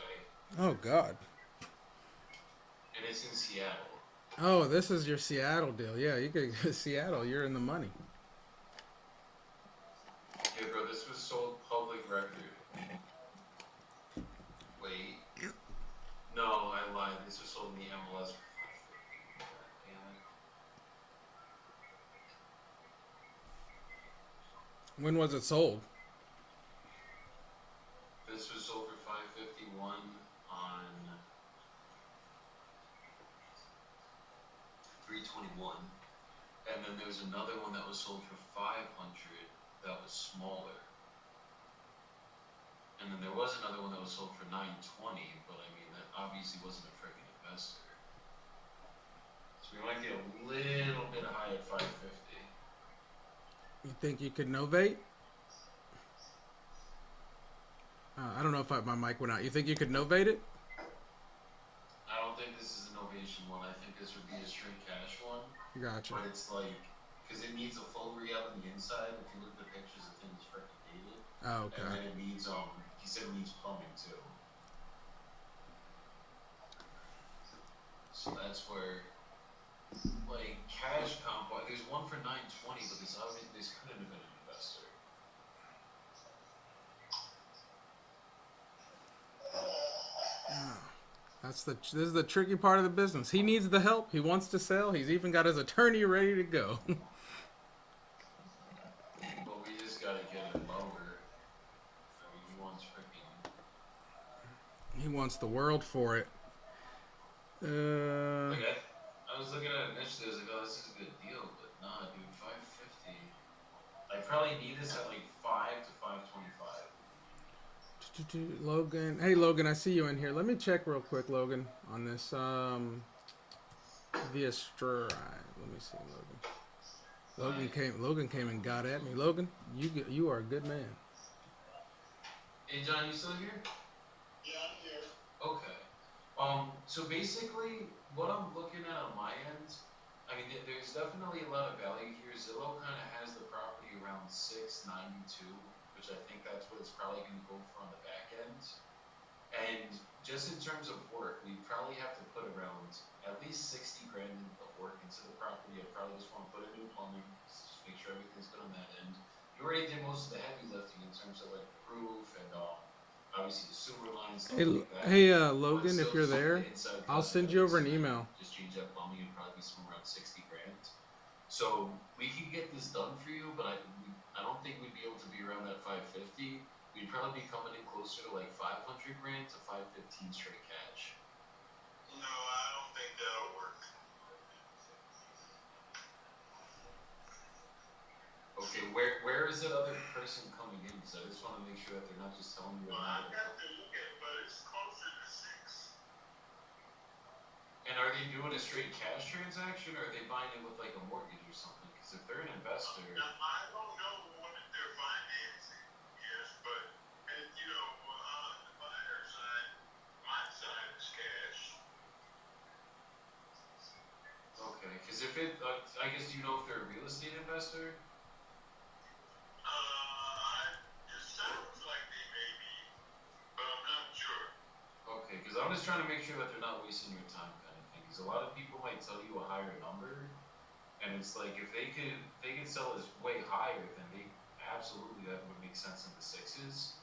Oh God. and it's in Seattle. Oh, this is your Seattle deal. Yeah, you could Seattle. You're in the money. Yeah, bro, this was sold public record. Wait. No, I lied. This was sold in the MLS for 550. God damn it. When was it sold? This was sold for 551 on 521, and then there's another one that was sold for 500 that was smaller, and then there was another one that was sold for 920, but I mean that obviously wasn't a freaking investor. So we might get a little bit high at 550. You think you could novate? I don't know if my mic went out. You think you could novate it? I don't think this is an ovation one. I think this would be a straight cash one. Gotcha. But it's like, because it needs a full re-up on the inside. If you look at the pictures, the thing is freaking dated. Oh, And then okay. it needs, he said it needs plumbing too. So that's where, like, cash comp, there's one for 920, but this couldn't have been an investor. This is the tricky part of the business. He needs the help. He wants to sell. He's even got his attorney ready to go. But we just gotta get it lower. I mean, he wants freaking. He wants the world for it. Like, I was looking at it initially, I was like, oh, this is a good deal, but nah, dude, 550. I probably need this at like 5 to 525. Logan, hey Logan, I see you in here. Let me check real quick, Logan, on this. Via Stride. Let me see, Logan. Logan came and got at me. Logan, you are a good man. Hey, John, you still here? Yeah, I'm here. Okay. So basically, what I'm looking at on my end, I mean, there's definitely a lot of value here. Zillow kind of has the property around 692, which I think that's what it's probably going to go for on the back end. And just in terms of work, we probably have to put around at least 60 grand of work into the property. I probably just want to put in new plumbing, just make sure everything's good on that end. You already did most of the heavy lifting in terms of like the roof and obviously the sewer lines, stuff like that. Hey, But Logan, still if you're just there, the inside I'll guts send and you over an everything, email. Just change that plumbing and probably be somewhere around 60 grand. So we can get this done for you, but I don't think we'd be able to be around that 550. We'd probably be coming in closer to like 500 grand to 515 straight cash. No, I don't think that'll work. Okay, where is that other person coming in? Because I just want to make sure that they're not just telling you. Well, I've got to look at it, but it's closer to 6. And are they doing a straight cash transaction, or are they buying it with like a mortgage or something? Because if they're an investor, Now, I don't know what they're financing, yes, but, and, you know, on the buyer side, my side is cash. okay. Because if it, I guess, do you know if they're a real estate investor? It sounds like they may be, but I'm not sure. Okay, because I'm just trying to make sure that they're not wasting your time, kind of thing. Because a lot of people might tell you a higher number, and it's like if they could sell this way higher, then absolutely that would make sense in the 6s.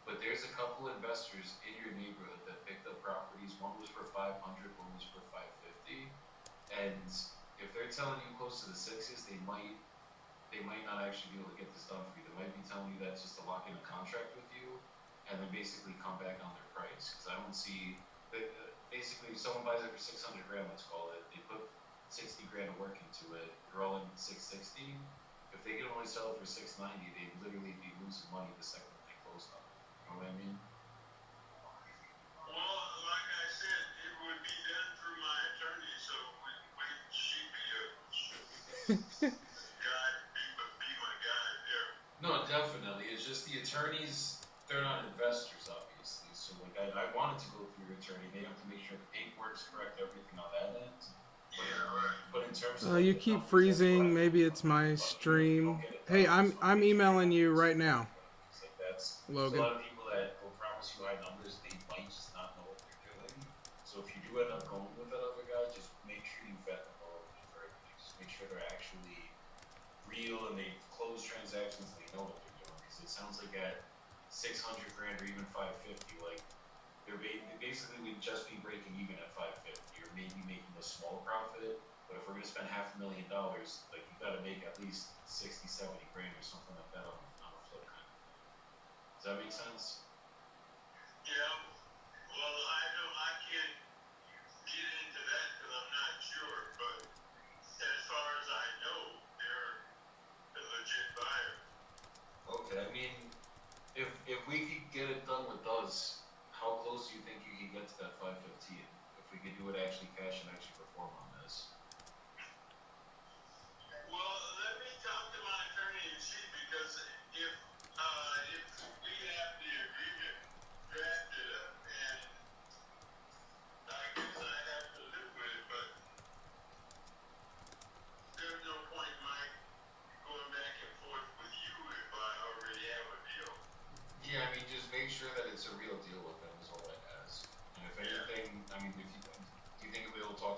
But there's a couple investors in your neighborhood that picked up properties. One was for 500, one was for 550, and if they're telling you close to the 6s, they might not actually be able to get this done for you. They might be telling you that's just to lock in a contract with you, and then basically come back on their price. Because I don't see basically if someone buys it for 600 grand, let's call it, they put 60 grand of work into it, they're all in 660. If they can only sell it for 690, they'd literally be losing money the second they closed on it. You know what I mean? Well, like I said, it would be done through my attorney, so she'd be be my guide there. No, definitely. It's just the attorneys, they're not investors, obviously. So like I wanted to go through your attorney. They have to make sure the paperwork's correct, everything on that end. Yeah, right. But in terms of You keep freezing. Maybe it's my stream. Hey, I'm emailing you right now, like that's Logan. a lot of people that will promise you high numbers, they might just not know what they're doing. So if you do end up going with that other guy, just make sure you vet them all for everything. Just make sure they're actually real and they close transactions and they know what they're doing. Because it sounds like at 600 grand or even 550, like they basically would just be breaking even at 550 or maybe making a small profit. But if we're gonna spend $500,000, like you gotta make at least 60, 70 grand or something like that on a flip kind of thing. Does that make sense? Yeah. Well, I know I can't get into that because I'm not sure, but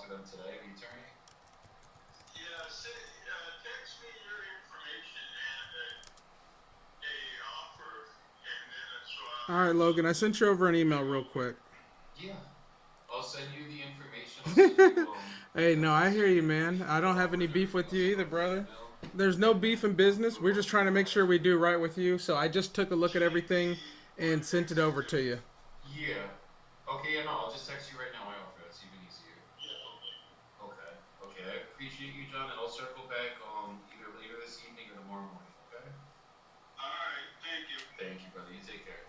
to them today, the attorney? Yeah, text me your information and a offer, and then so All right, Logan, I sent you over an email real quick. Yeah. I'll send you the information. I'll send you, Hey, no, I hear you, man. I don't have any beef with you either, brother. There's no beef in business. We're just trying to make sure we do right with you. So I just took a look at everything and sent it over to you. Yeah. Okay, yeah, no, I'll just text you right now my offer. That's even easier. Yeah, okay. Okay, I appreciate you, John, and I'll circle back either later this evening or tomorrow morning, okay? All right, thank you. Thank you, brother. You take care.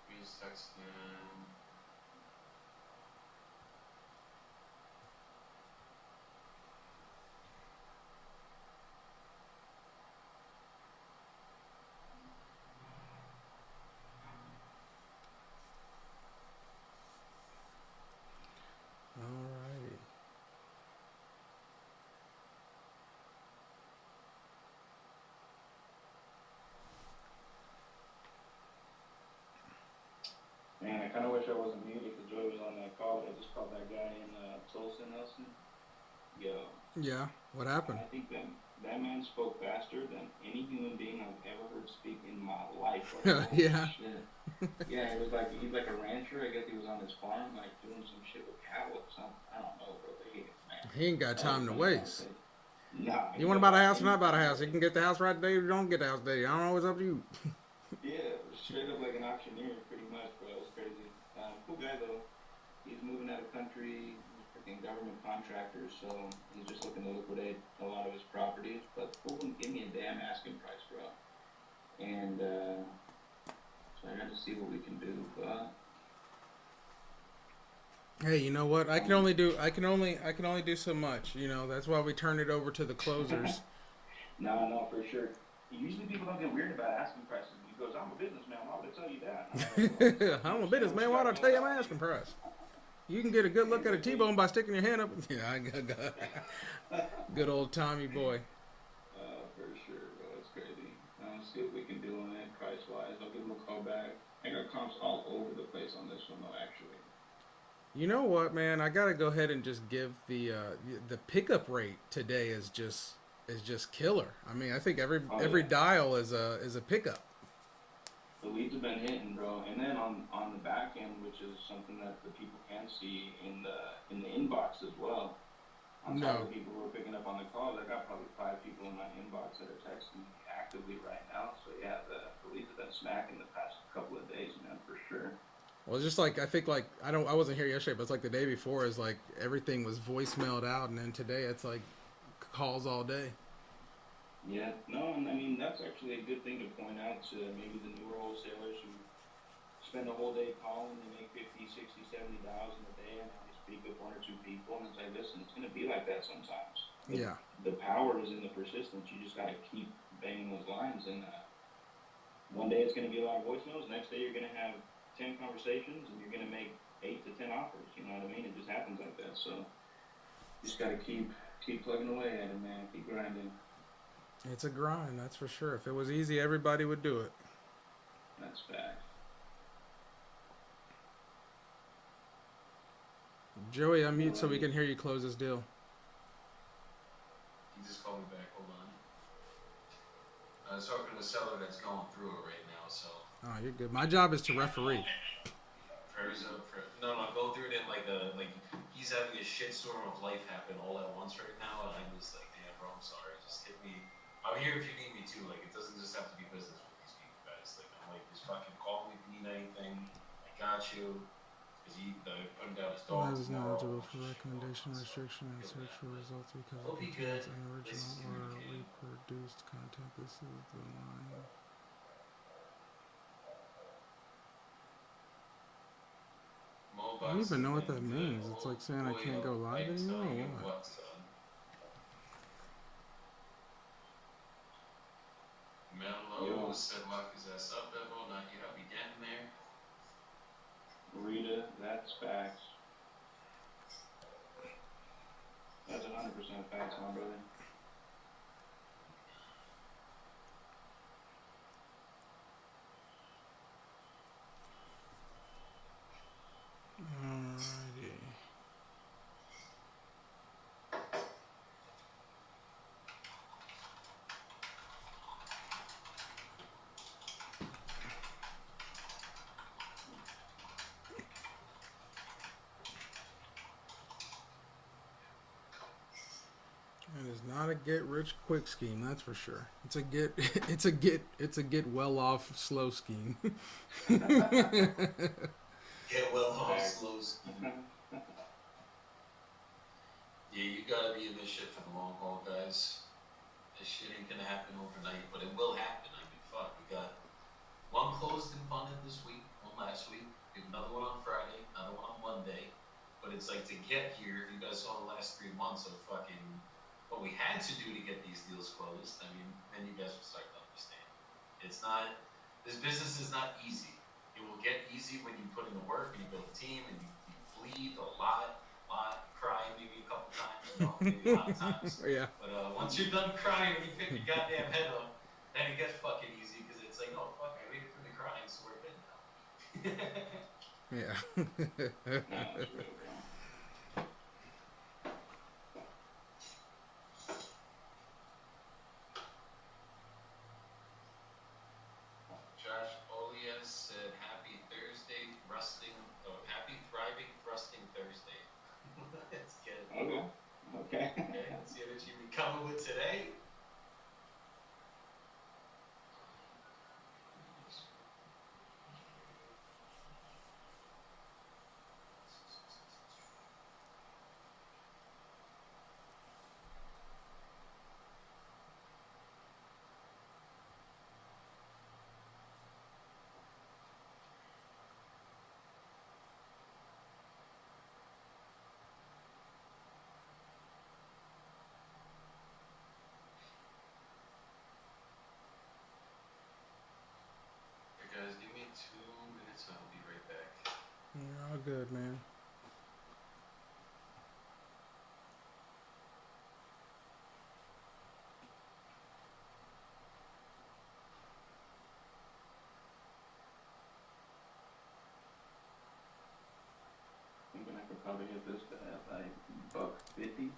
Please text him. All righty. Man, I kind of wish I wasn't muted because Joey was on that call, but I just called that guy in Tulsa, Nelson. Yo, Yeah. What happened? I think that man spoke faster than any human being I've ever heard speak in my life. Like, Yeah. shit. Yeah, it was like he's like a rancher. I guess he was on his farm, like doing some shit with cattle or something. I don't know, bro. But He ain't got time to waste. Nah. You want to buy a house or not buy a house? You can get the house right today or you don't get the house today. I don't know. It's up to you. Yeah, straight up like an auctioneer, pretty much, bro. It was crazy. Cool guy though. He's moving out of country. He's a freaking government contractor, so he's just looking to liquidate a lot of his properties. But fool wouldn't give me a damn asking price, bro. And so I got to see what we can do, but. Hey, you know what? I can only do so much. You know, that's why we turn it over to the closers. No, for sure. Usually people don't get weird about asking prices. He goes, I'm a businessman. Why would I tell you that? I'm a businessman. Why'd I tell you I'm asking price? You can get a good look at a T-bone by sticking your hand up. Yeah, I got good old Tommy boy. For sure, bro. It's crazy. I'll see what we can do on it price-wise. I'll give him a call back. I got comps all over the place on this one, though, actually. You know what, man? I gotta go ahead and just give the pickup rate today is just killer. I mean, I think every dial is a pickup. The leads have been hitting, bro, and then on the back end, which is something that the people can see in the inbox as well. On top of the people who are picking up on the calls, I got probably 5 people in my inbox that are texting me actively right now. So yeah, the leads have been smacking the past couple of days, man, for sure. Well, it's just like I think like I wasn't here yesterday, but it's like the day before is like everything was voicemailed out, and then today it's like calls all day. Yeah, no, and I mean that's actually a good thing to point out to maybe the newer wholesalers who spend a whole day calling, they make 50, 60, 70 dials in a day, and they speak with 1 or 2 people, and it's like, listen, it's gonna be like that sometimes. Yeah. The power is in the persistence. You just gotta keep banging those lines, and one day it's gonna be a lot of voicemails. Next day you're gonna have 10 conversations, and you're gonna make 8 to 10 offers. You know what I mean? It just happens like that. So you just gotta keep plugging away at it, man. Keep grinding. It's a grind, that's for sure. If it was easy, everybody would do it. That's fact. Joey, unmute so we can hear you close this deal. He just called me back. Hold on. I was talking to the seller that's going through it right now, so. Oh, you're good. My job is to referee. No, go through it in like he's having a shitstorm of life happen all at once right now, and I'm just like, damn, bro, I'm sorry. Just hit me. I'm here if you need me too. Like, it doesn't just have to be business with these people, guys. Like, I'm like, just fucking call me if you need anything. I got you. Cause put him down his I dogs. was not eligible for recommendation, restriction, and search for results because He'll it be contains good. an This is original or communicating. reproduced content. This is the line. I don't even know what that means. It's like saying I can't go live anymore or what? Mello said lock his ass up, Bevo. Not yet. I'll be getting there. Rita, that's facts. That's 100% facts, my brother. is not a get rich quick scheme, that's for sure. It's a get it's a get well off slow scheme. Get well off Right. slow scheme. Yeah, you gotta be in this shit for the long haul, guys. This shit ain't gonna happen overnight, but it will happen. I mean, fuck, we got one closed and funded this week, one last week, we have another one on Friday, another one on Monday. But it's like to get here, you guys saw the last 3 months of fucking what we had to do to get these deals closed. I mean, then you guys will start to understand. It's not, this business is not easy. It will get easy when you put in the work and you build a team and you bleed a lot, cry maybe a couple times, maybe a lot of times. Yeah. But once you're done crying and you pick your goddamn head up, then it gets fucking easy because it's like, oh fuck, I waited for the crying, so we're good now. Yeah. No, it's real, bro. Josh Olias said, "Happy Thursday, happy thriving thrusting Thursday." That's good. Okay. Okay. Okay, let's see what you be coming with today. Hey guys, give me 2 minutes and I'll be right back. You're all good, man. Thinking I could probably hit this at like $1.50.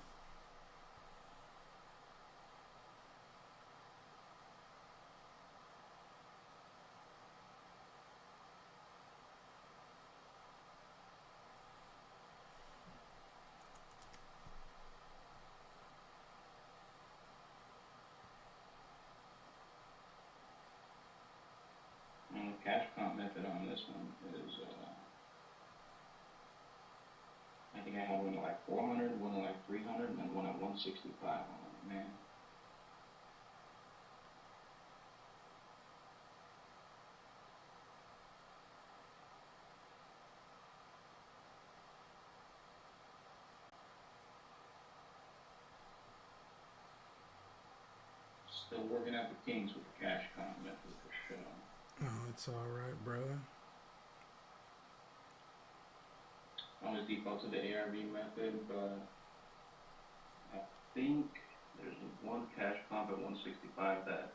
And the cash comp method on this one is, I think I had one at like 400, one at like 300, and then one at 165. I'm like, man. Still working out the kinks with the cash comp method for sure. Oh, it's all right, brother. I always default to the ARV method, but I think there's one cash comp at 165 that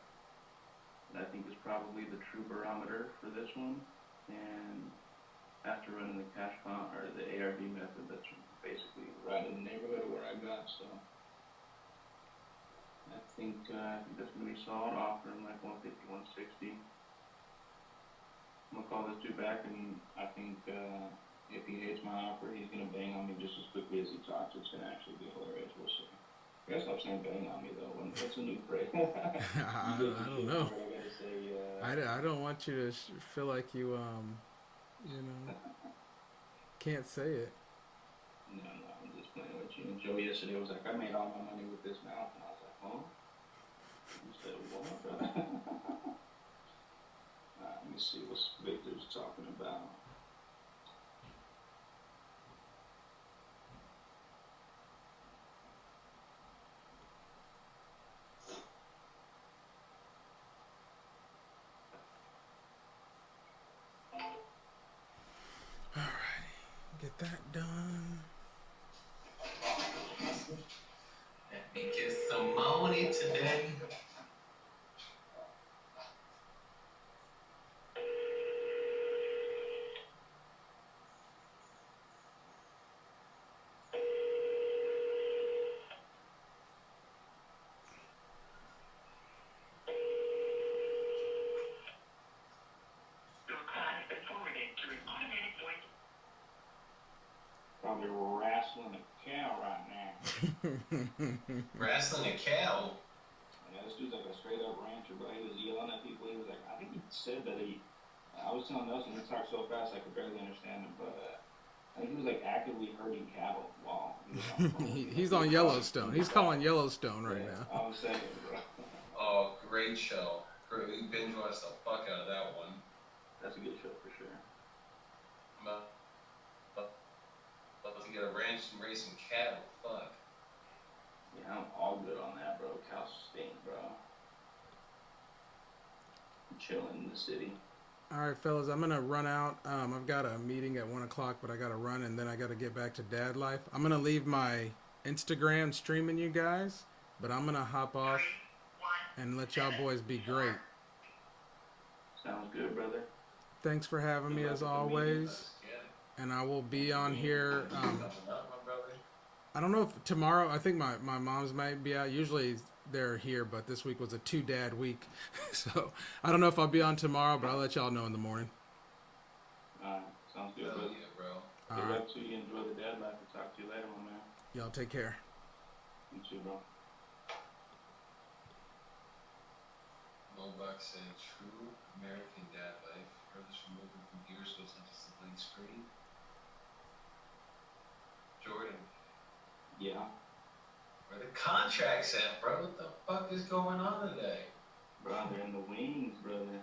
I think is probably the true barometer for this one. And after running the cash comp or the ARV method, that's basically right in the neighborhood of where I got. So I think that's gonna be solid offer in like 150, 160. I'm gonna call this dude back, and I think if he hates my offer, he's gonna bang on me just as quickly as he talks. It's gonna actually be hilarious. We'll see. You gotta stop saying bang on me though. What's a new phrase? I don't know. I gotta say. I don't want you to feel like you can't say it. No, I'm just playing with you. And Joe yesterday was like, I made all my money with this mouth, and I was like, huh? You said what? Let me see what Victor's talking about. Get that done. Let me get some money today. Probably wrestling a cow right now. Wrestling a cow. Yeah, this dude's like a straight up rancher, but he was yelling at people. He was like, I think he said that I was telling Nelson, he talked so fast I could barely understand him, but I think he was like actively herding cattle while he was on the phone. He's on Yellowstone. He's calling Yellowstone right now. I'm saying, bro. Oh, great show. Great. We binge watched the fuck out of that one. That's a good show for sure. I'm about to get a ranch and raise some cattle. Fuck. Yeah, I'm all good on that, bro. Cows stink, bro. I'm chilling in the city. All right, fellas, I'm gonna run out. I've got a meeting at 1 o'clock, but I gotta run, and then I gotta get back to dad life. I'm gonna leave my Instagram streaming you guys, but I'm gonna hop off and let y'all boys be great. Sounds good, brother. Thanks for having me as always, and I will be on here. I don't know if tomorrow. I think my mom's might be out. Usually they're here, but this week was a 2-dad week, so I don't know if I'll be on tomorrow, but I'll let y'all know in the morning. Alright, sounds good, brother. Yeah, bro. Good All right, luck to you. Enjoy the dad life. I'll talk to you later, my man. y'all take care. You too, bro. Mobuck said, true American dad life. Furthest from moving from gears goes into the blank screen. Jordan, Yeah. where the contracts at, bro? What the fuck is going on today? Bro, they're in the wings, brother.